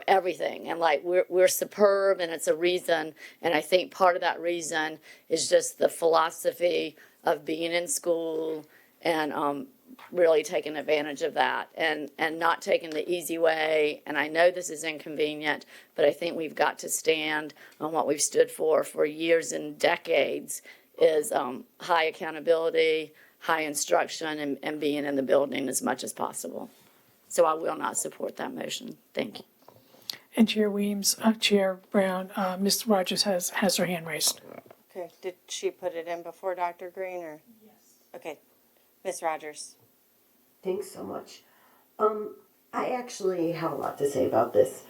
everything. And like we're superb, and it's a reason. And I think part of that reason is just the philosophy of being in school and really taking advantage of that and not taking the easy way. And I know this is inconvenient, but I think we've got to stand on what we've stood for years and decades. Is high accountability, high instruction, and being in the building as much as possible. So I will not support that motion. Thank you. And Chair Weems, Chair Brown, Ms. Rogers has her hand raised. Okay, did she put it in before Dr. Green or? Yes. Okay, Ms. Rogers. Thanks so much. I actually have a lot to say about this.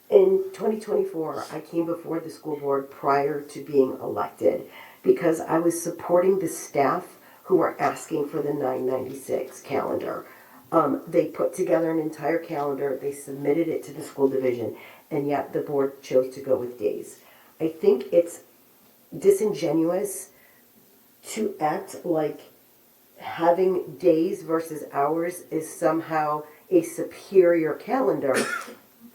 In 2024, I came before the school board prior to being elected because I was supporting the staff who were asking for the 996 calendar. They put together an entire calendar, they submitted it to the school division, and yet the board chose to go with days. I think it's disingenuous to act like having days versus hours is somehow a superior calendar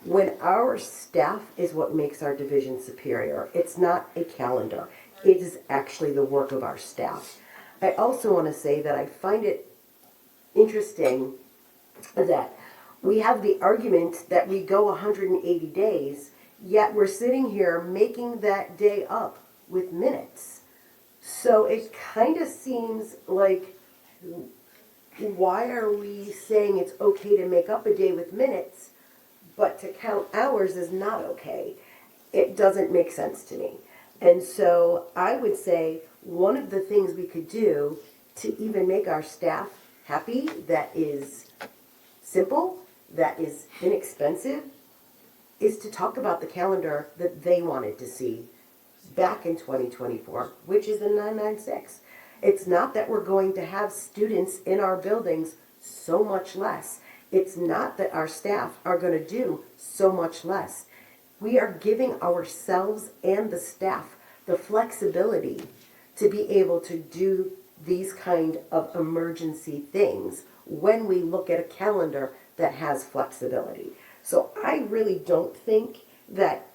when our staff is what makes our division superior. It's not a calendar. It is actually the work of our staff. I also want to say that I find it interesting that we have the argument that we go 180 days, yet we're sitting here making that day up with minutes. So it kind of seems like, why are we saying it's okay to make up a day with minutes, but to count hours is not okay? It doesn't make sense to me. And so I would say one of the things we could do to even make our staff happy, that is simple, that is inexpensive, is to talk about the calendar that they wanted to see back in 2024, which is the 996. It's not that we're going to have students in our buildings so much less. It's not that our staff are going to do so much less. We are giving ourselves and the staff the flexibility to be able to do these kind of emergency things when we look at a calendar that has flexibility. So I really don't think that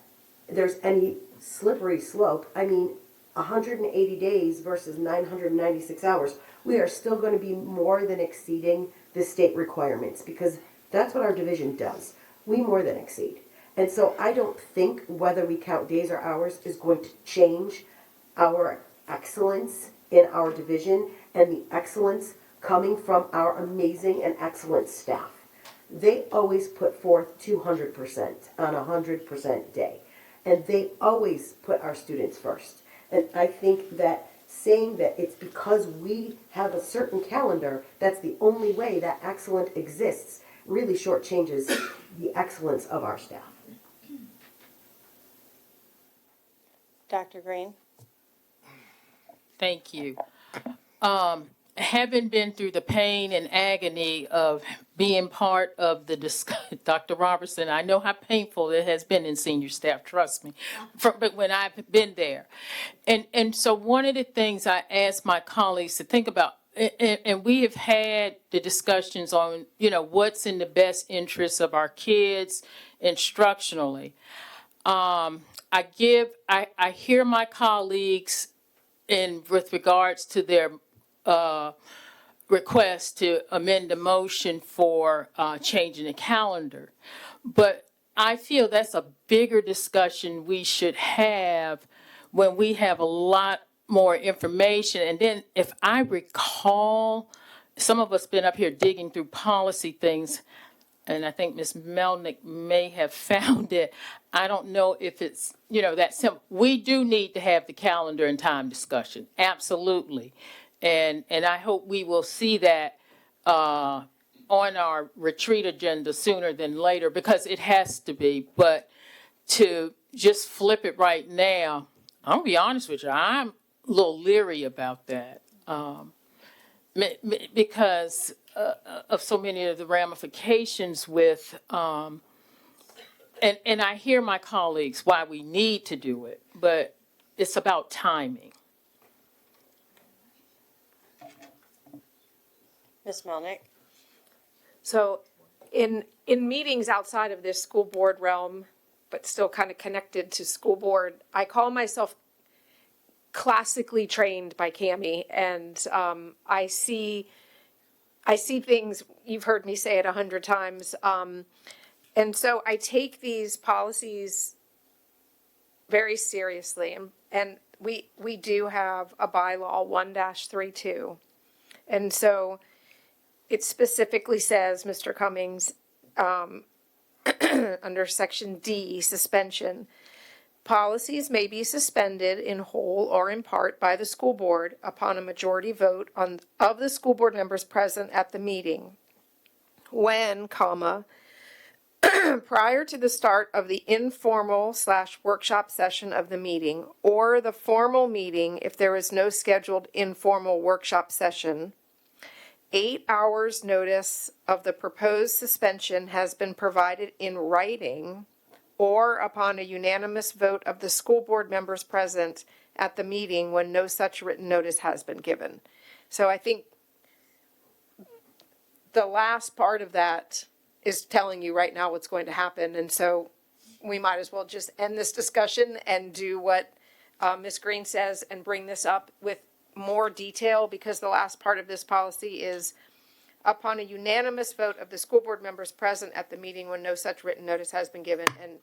there's any slippery slope. 180 days versus 996 hours, we are still going to be more than exceeding the state requirements because that's what our division does. We more than exceed. And so I don't think whether we count days or hours is going to change our excellence in our division and the excellence coming from our amazing and excellent staff. They always put forth 200% on a 100% day. And they always put our students first. And I think that saying that it's because we have a certain calendar, that's the only way that excellence exists, really shortchanges the excellence of our staff. Dr. Green? Thank you. Having been through the pain and agony of being part of the Dr. Robertson, I know how painful it has been in senior staff, trust me, but when I've been there. And so one of the things I asked my colleagues to think about, and we have had the discussions on, what's in the best interest of our kids instructionally. I hear my colleagues with regards to their request to amend the motion for changing the calendar. But I feel that's a bigger discussion we should have when we have a lot more information. And then if I recall, some of us been up here digging through policy things, and I think Ms. Melnick may have found it. I don't know if it's, that simple. We do need to have the calendar and time discussion, absolutely. And I hope we will see that on our retreat agenda sooner than later, because it has to be. But to just flip it right now, I'm gonna be honest with you, I'm a little leery about that. Because of so many of the ramifications with, and I hear my colleagues why we need to do it, but it's about timing. Ms. Melnick? So in meetings outside of this school board realm, but still kind of connected to school board, I call myself classically trained by Cami, and I see things, you've heard me say it 100 times, and so I take these policies very seriously, and we do have a bylaw 1-32, and so it specifically says, Mr. Cummings, under section D, suspension, policies may be suspended in whole or in part by the school board upon a majority vote of the school board members present at the meeting when, prior to the start of the informal/workshop session of the meeting or the formal meeting if there is no scheduled informal workshop session, 8 hours notice of the proposed suspension has been provided in writing or upon a unanimous vote of the school board members present at the meeting when no such written notice has been given. So I think the last part of that is telling you right now what's going to happen. And so we might as well just end this discussion and do what Ms. Green says and bring this up with more detail, because the last part of this policy is upon a unanimous vote of the school board members present at the meeting when no such written notice has been given. And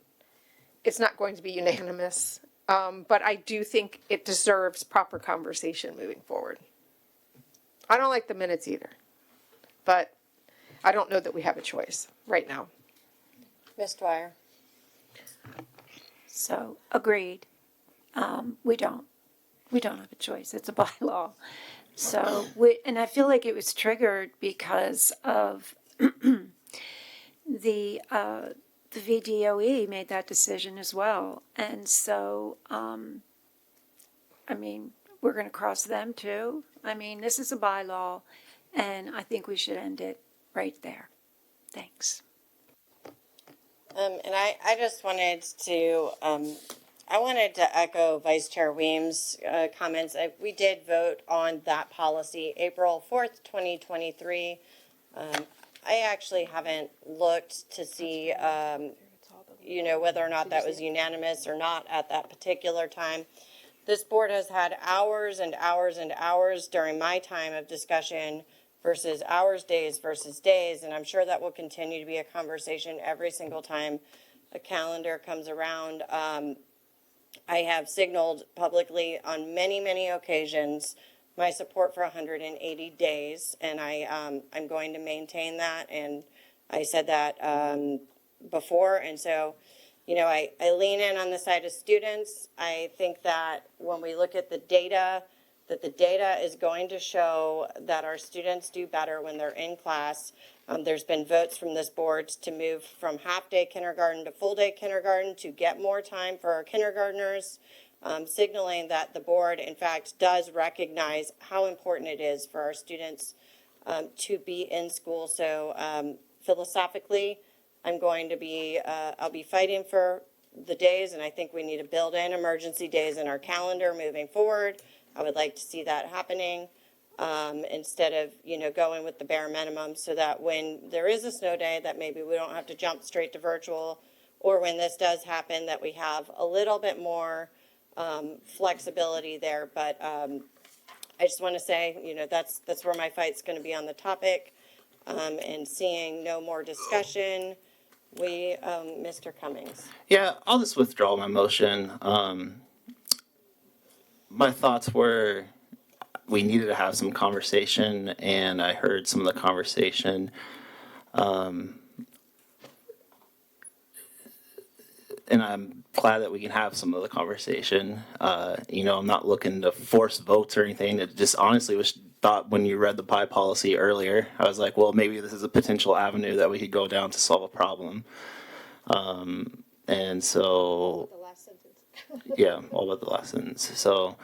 it's not going to be unanimous, but I do think it deserves proper conversation moving forward. I don't like the minutes either, but I don't know that we have a choice right now. Ms. Dwyer? So, agreed. We don't have a choice. It's a bylaw. So, and I feel like it was triggered because of the VDOE made that decision as well. And so, I mean, we're going to cross them too. I mean, this is a bylaw, and I think we should end it right there. Thanks. And I just wanted to, I wanted to echo Vice Chair Weems' comments. We did vote on that policy April 4th, 2023. I actually haven't looked to see, whether or not that was unanimous or not at that particular time. This board has had hours and hours and hours during my time of discussion versus hours, days versus days, and I'm sure that will continue to be a conversation every single time a calendar comes around. I have signaled publicly on many, many occasions my support for 180 days, and I'm going to maintain that, and I said that before, and so, I lean in on the side of students. I think that when we look at the data, that the data is going to show that our students do better when they're in class. There's been votes from this board to move from half-day kindergarten to full-day kindergarten to get more time for our kindergartners, signaling that the board, in fact, does recognize how important it is for our students to be in school. So philosophically, I'm going to be, I'll be fighting for the days, and I think we need to build in emergency days in our calendar moving forward. I would like to see that happening instead of, going with the bare minimum, so that when there is a snow day, that maybe we don't have to jump straight to virtual, or when this does happen, that we have a little bit more flexibility there. But I just want to say, that's where my fight's going to be on the topic. And seeing no more discussion, Mr. Cummings. Yeah, I'll just withdraw my motion. My thoughts were we needed to have some conversation, and I heard some of the conversation. And I'm glad that we can have some of the conversation. I'm not looking to force votes or anything. It just honestly was thought when you read the pie policy earlier, I was like, well, maybe this is a potential avenue that we could go down to solve a problem. And so, yeah, all but the last sentence. So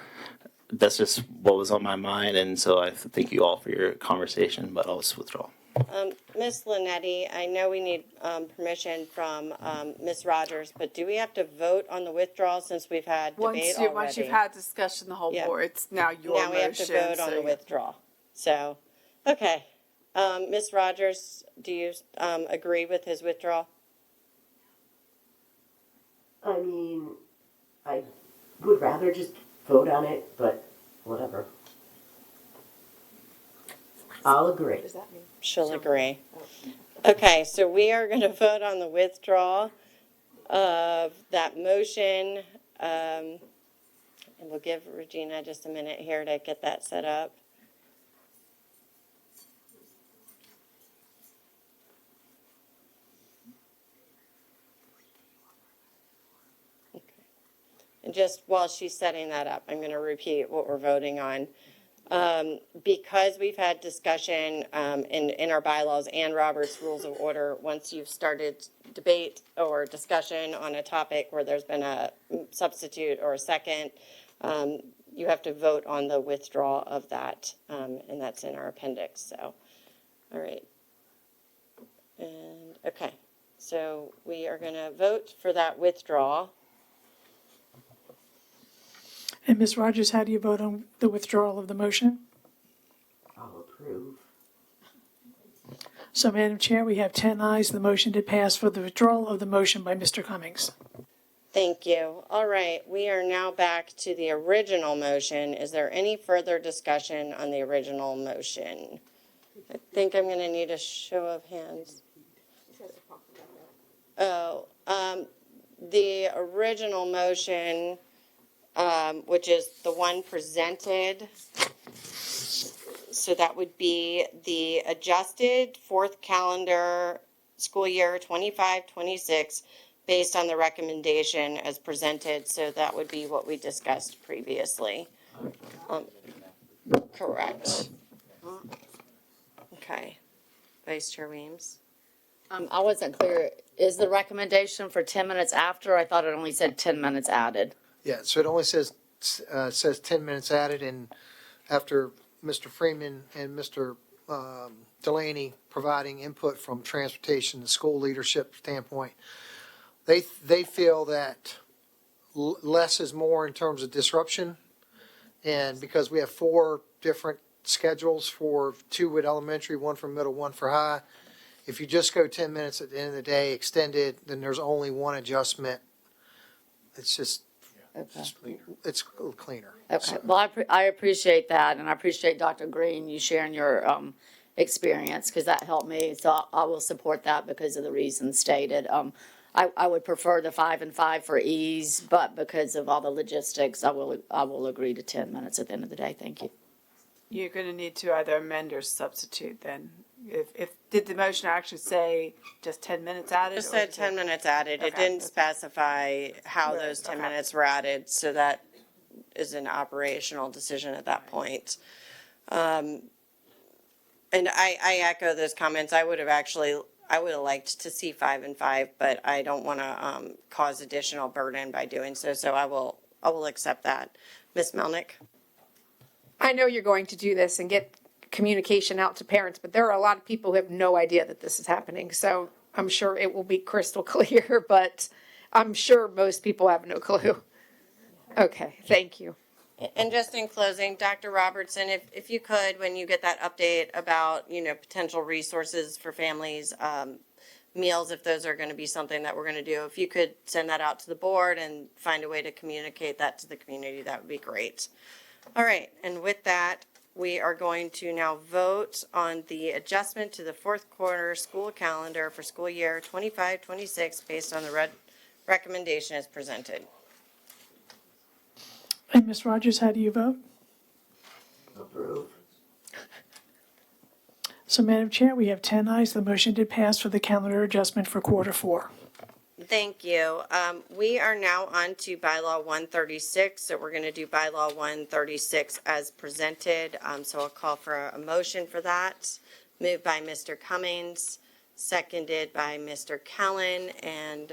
that's just what was on my mind. And so I thank you all for your conversation, but I'll just withdraw. Ms. Linetti, I know we need permission from Ms. Rogers, but do we have to vote on the withdrawal since we've had debate already? Once you've had discussion, the whole Yeah. board, it's now your motion. Now we have to vote on the withdrawal. So, okay. Ms. Rogers, do you agree with his withdrawal? I mean, I would rather just vote on it, but whatever. I'll agree. What does that mean? She'll agree. Okay, so we are going to vote on the withdrawal of that motion. And we'll give Regina just a minute here to get that set up. Okay. And just while she's setting that up, I'm going to repeat what we're voting on. Because we've had discussion in our bylaws and Robert's Rules of Order, once you've started debate or discussion on a topic where there's been a substitute or a second, you have to vote on the withdrawal of that, and that's in our appendix. So, all right. And, okay, so we are going to vote for that withdrawal. And Ms. Rogers, how do you vote on the withdrawal of the motion? I'll approve. So, Madam Chair, we have 10 ayes. The motion did pass for the withdrawal of the motion by Mr. Cummings. Thank you. All right, we are now back to the original motion. Is there any further discussion on the original motion? I think I'm going to need a show of hands. Oh, the original motion, which is the one presented. So that would be the adjusted fourth calendar school year 25-26 based on the recommendation as presented. So that would be what we discussed previously. Correct. Okay. Vice Chair Weems. I wasn't clear. Is the recommendation for 10 minutes after? I thought it only said 10 minutes added. Yeah, so it only says 10 minutes added, and after Mr. Freeman and Mr. Delaney providing input from transportation and school leadership standpoint, they feel that less is more in terms of disruption. And because we have 4 different schedules for 2 with elementary, 1 for middle, 1 for high, if you just go 10 minutes at the end of the day extended, then there's only 1 adjustment. It's just, it's a little cleaner. Okay, well, I appreciate that, and I appreciate Dr. Green, you sharing your experience, because that helped me, so I will support that because of the reasons stated. I would prefer the 5 and 5 for ease, but because of all the logistics, I will agree to 10 minutes at the end of the day. Thank you. You're going to need to either amend or substitute then. Did the motion actually say just 10 minutes added? It said 10 minutes added. It didn't specify how those 10 minutes were added, so that is an operational decision at that point. And I echo those comments. I would have liked to see 5 and 5, but I don't want to cause additional burden by doing so. So I will accept that. Ms. Melnick? I know you're going to do this and get communication out to parents, but there are a lot of people who have no idea that this is happening. So I'm sure it will be crystal clear, but I'm sure most people have no clue. Okay, thank you. And just in closing, Dr. Robertson, if you could, when you get that update about, potential resources for families, meals, if those are going to be something that we're going to do. If you could send that out to the board and find a way to communicate that to the community, that would be great. All right, and with that, we are going to now vote on the adjustment to the fourth quarter school calendar for school year 25-26 based on the recommendation as presented. And Ms. Rogers, how do you vote? Approve. So, Madam Chair, we have 10 ayes. The motion did pass for the calendar adjustment for quarter four. Thank you. We are now on to bylaw 136. So we're going to do bylaw 136 as presented. So I'll call for a motion for that. Moved by Mr. Cummings, seconded by Mr. Callen, and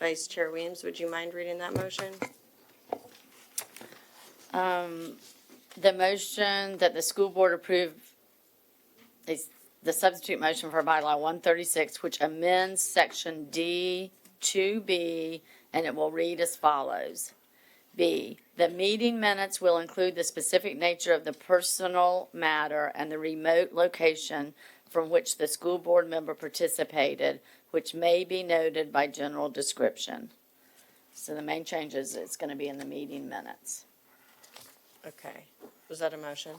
Vice Chair Weems, would you mind reading that motion? The motion that the school board approve is the substitute motion for bylaw 136, which amends section D 2B, and it will read as follows. B, the meeting minutes will include the specific nature of the personal matter and the remote location from which the school board member participated, which may be noted by general description. So the main change is it's going to be in the meeting minutes. Okay. Was that a motion?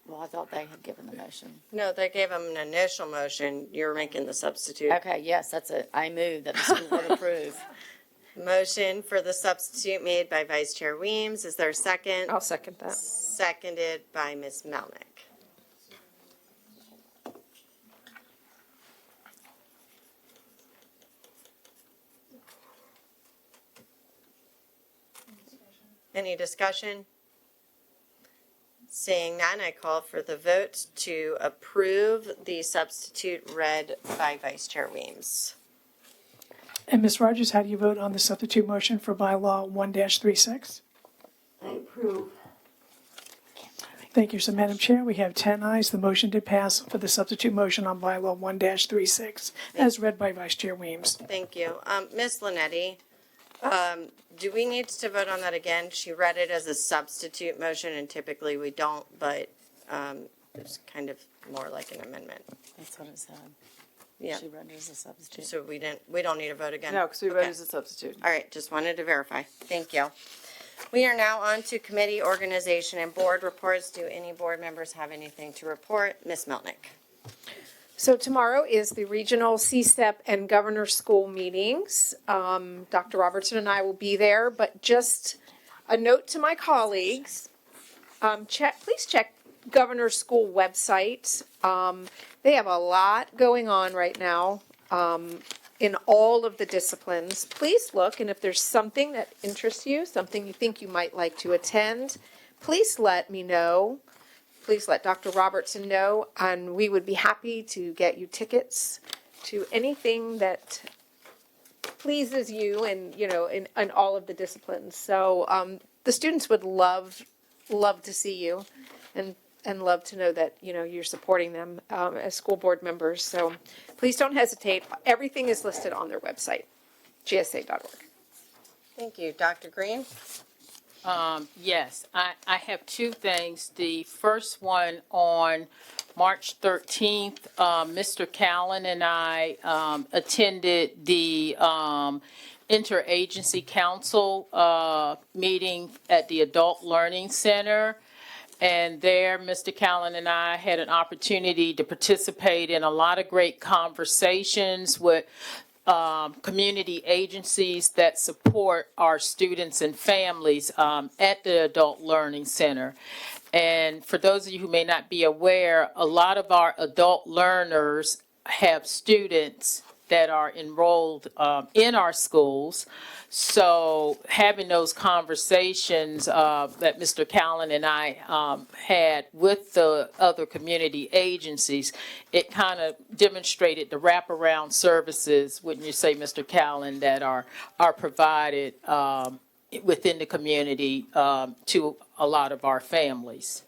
Well, I thought they had given the motion. No, they gave him an initial motion. You're making the substitute. Okay, yes, that's it. I move that the school board approve. Motion for the substitute made by Vice Chair Weems. Is there a second? I'll second that. Seconded by Ms. Melnick. Any discussion? Seeing none, I call for the vote to approve the substitute read by Vice Chair Weems. And Ms. Rogers, how do you vote on the substitute motion for bylaw 1-36? I approve. Thank you. So, Madam Chair, we have 10 ayes. The motion did pass for the substitute motion on bylaw 1-36, as read by Vice Chair Weems. Thank you. Ms. Linetti, do we need to vote on that again? She read it as a substitute motion, and typically we don't, but it's kind of more like an amendment. That's what it said. Yeah. She read it as a substitute. So we don't need to vote again? No, because we voted as a substitute. All right, just wanted to verify. Thank you. We are now on to committee organization and board reports. Do any board members have anything to report? Ms. Melnick. So tomorrow is the regional CSTEP and governor school meetings. Dr. Robertson and I will be there, but just a note to my colleagues, please check governor school website. They have a lot going on right now in all of the disciplines. Please look, and if there's something that interests you, something you think you might like to attend, please let me know. Please let Dr. Robertson know, and we would be happy to get you tickets to anything that pleases you and, in all of the disciplines. So the students would love to see you and love to know that, you're supporting them as school board members. So please don't hesitate. Everything is listed on their website, gsa.org. Thank you. Dr. Green? Yes, I have two things. The first one on March 13th, Mr. Callen and I attended the Interagency Council meeting at the Adult Learning Center. And there, Mr. Callen and I had an opportunity to participate in a lot of great conversations with community agencies that support our students and families at the Adult Learning Center. And for those of you who may not be aware, a lot of our adult learners have students that are enrolled in our schools. So having those conversations that Mr. Callen and I had with the other community agencies, it kind of demonstrated the wraparound services, wouldn't you say, Mr. Callen, that are provided within the community to a lot of our families.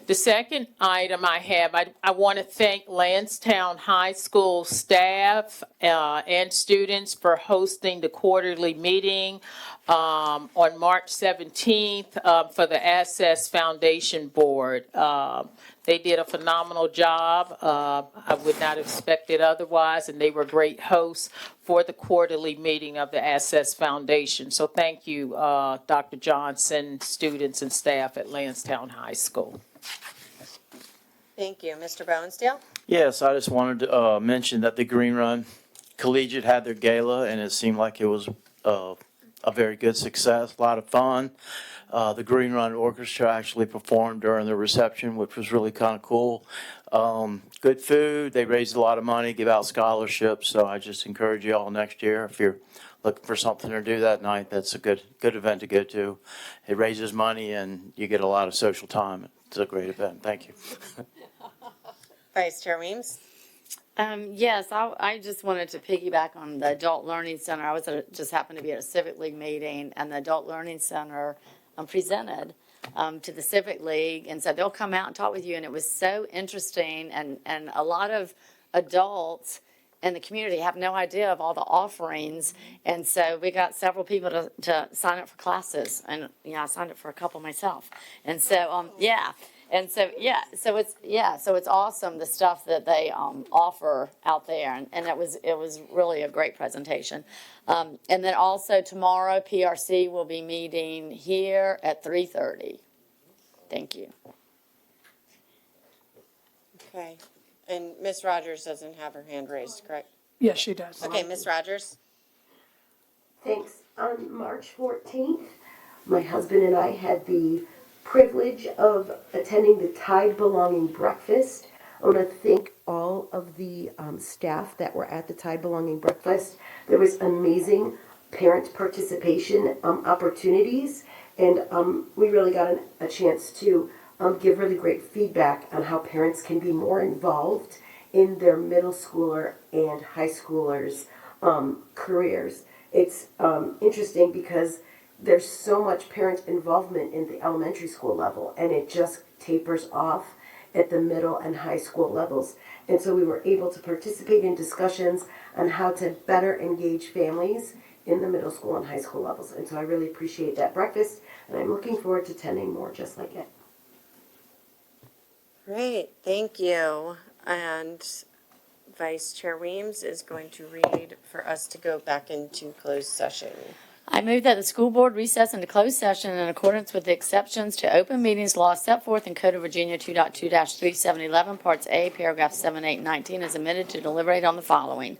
The second item I have, I want to thank Lansdowne High School staff and students for hosting the quarterly meeting on March 17th for the Access Foundation Board. They did a phenomenal job. I would not have expected otherwise, and they were great hosts for the quarterly meeting of the Access Foundation. So thank you, Dr. Johnson, students and staff at Lansdowne High School. Thank you. Mr. Bowensteel? Yes, I just wanted to mention that the Green Run Collegiate had their gala, and it seemed like it was a very good success, a lot of fun. The Green Run Orchestra actually performed during the reception, which was really kind of cool. Good food. They raised a lot of money, give out scholarships. So I just encourage you all next year, if you're looking for something to do that night, that's a good event to go to. It raises money and you get a lot of social time. It's a great event. Thank you. Vice Chair Weems? Yes, I just wanted to piggyback on the Adult Learning Center. I was just happened to be at a Civic League meeting, and the Adult Learning Center presented to the Civic League, and so they'll come out and talk with you, and it was so interesting, and a lot of adults in the community have no idea of all the offerings, and so we got several people to sign up for classes, and I signed up for a couple myself, and so And so, so it's awesome, the stuff that they offer out there, and it was really a great presentation. And then also tomorrow, PRC will be meeting here at 3:30. Thank you. Okay. And Ms. Rogers doesn't have her hand raised, correct? Yes, she does. Okay, Ms. Rogers? Thanks. On March 14th, my husband and I had the privilege of attending the Tide Belonging Breakfast. I want to thank all of the staff that were at the Tide Belonging Breakfast. There was amazing parent participation opportunities, and we really got a chance to give really great feedback on how parents can be more involved in their middle schooler and high schoolers' careers. It's interesting because there's so much parent involvement in the elementary school level, and it just tapers off at the middle and high school levels. And so we were able to participate in discussions on how to better engage families in the middle school and high school levels. And so I really appreciate that breakfast, and I'm looking forward to attending more just like it. Great, thank you. And Vice Chair Weems is going to read for us to go back into closed session. I move that the school board recess into closed session in accordance with the exceptions to open meetings law set forth in Code of Virginia 2.2-3711, Parts A, paragraphs 7, 8, and 19, as amended to deliberate on the following.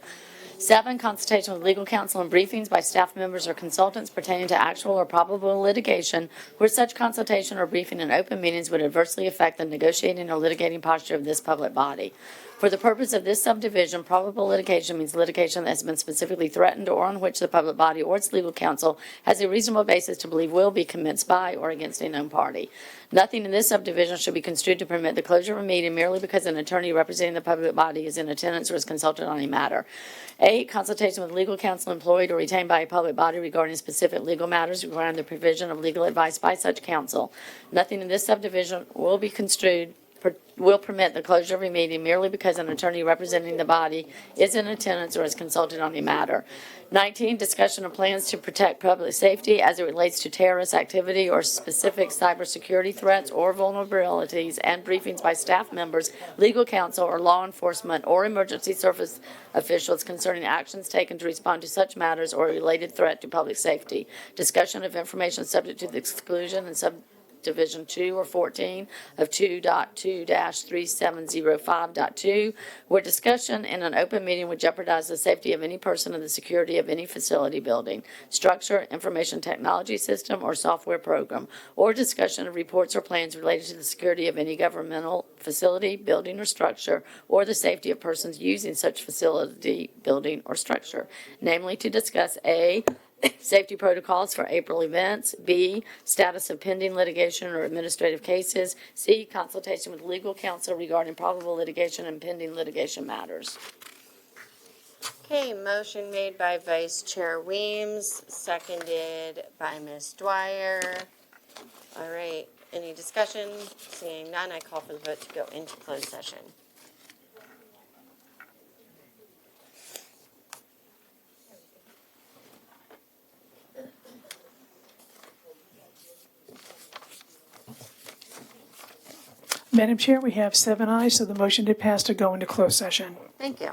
7, consultation with legal counsel and briefings by staff members or consultants pertaining to actual or probable litigation where such consultation or briefing in open meetings would adversely affect the negotiating or litigating posture of this public body. For the purpose of this subdivision, probable litigation means litigation that has been specifically threatened or on which the public body or its legal counsel has a reasonable basis to believe will be commenced by or against a known party. Nothing in this subdivision should be construed to permit the closure of a meeting merely because an attorney representing the public body is in attendance or is consulted on a matter. 8, consultation with legal counsel employed or retained by a public body regarding specific legal matters requiring the provision of legal advice by such counsel. Nothing in this subdivision will permit the closure of a meeting merely because an attorney representing the body is in attendance or is consulted on a matter. 19, discussion of plans to protect public safety as it relates to terrorist activity or specific cybersecurity threats or vulnerabilities, and briefings by staff members, legal counsel, or law enforcement or emergency service officials concerning actions taken to respond to such matters or a related threat to public safety. Discussion of information subject to the exclusion and Division 2 or 14 of 2.2-3705.2, where discussion in an open meeting would jeopardize the safety of any person and the security of any facility, building, structure, information technology system, or software program, or discussion of reports or plans related to the security of any governmental facility, building, or structure, or the safety of persons using such facility, building, or structure, namely to discuss A, safety protocols for April events. B, status of pending litigation or administrative cases. C, consultation with legal counsel regarding probable litigation and pending litigation matters. Okay, motion made by Vice Chair Weems, seconded by Ms. Dwyer. All right, any discussion? Seeing none, I call for the vote to go into closed session. Madam Chair, we have 7 ayes, so the motion did pass to go into closed session. Thank you.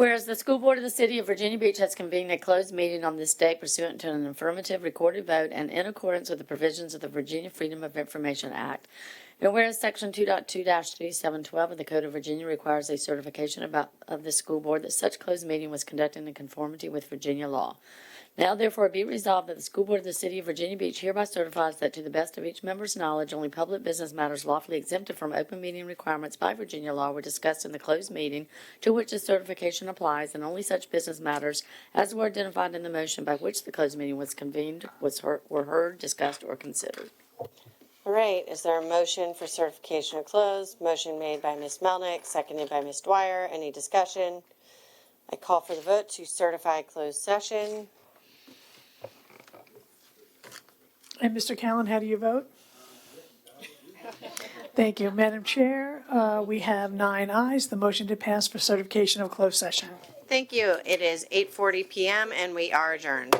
Whereas the school board of the city of Virginia Beach has convened a closed meeting on this date pursuant to an affirmative recorded vote and in accordance with the provisions of the Virginia Freedom of Information Act. And whereas section 2.2-3712 of the Code of Virginia requires a certification of the school board that such closed meeting was conducted in conformity with Virginia law. Now therefore be resolved that the school board of the city of Virginia Beach hereby certifies that to the best of each member's knowledge, only public business matters lawfully exempted from open meeting requirements by Virginia law were discussed in the closed meeting to which the certification applies, and only such business matters as were identified in the motion by which the closed meeting was convened were heard, discussed, or considered. All right, is there a motion for certification of closed? Motion made by Ms. Melnick, seconded by Ms. Dwyer. Any discussion? I call for the vote to certify closed session. And Mr. Callen, how do you vote? Thank you. Madam Chair, we have 9 ayes. The motion to pass for certification of closed session. Thank you. It is 8:40 PM and we are adjourned.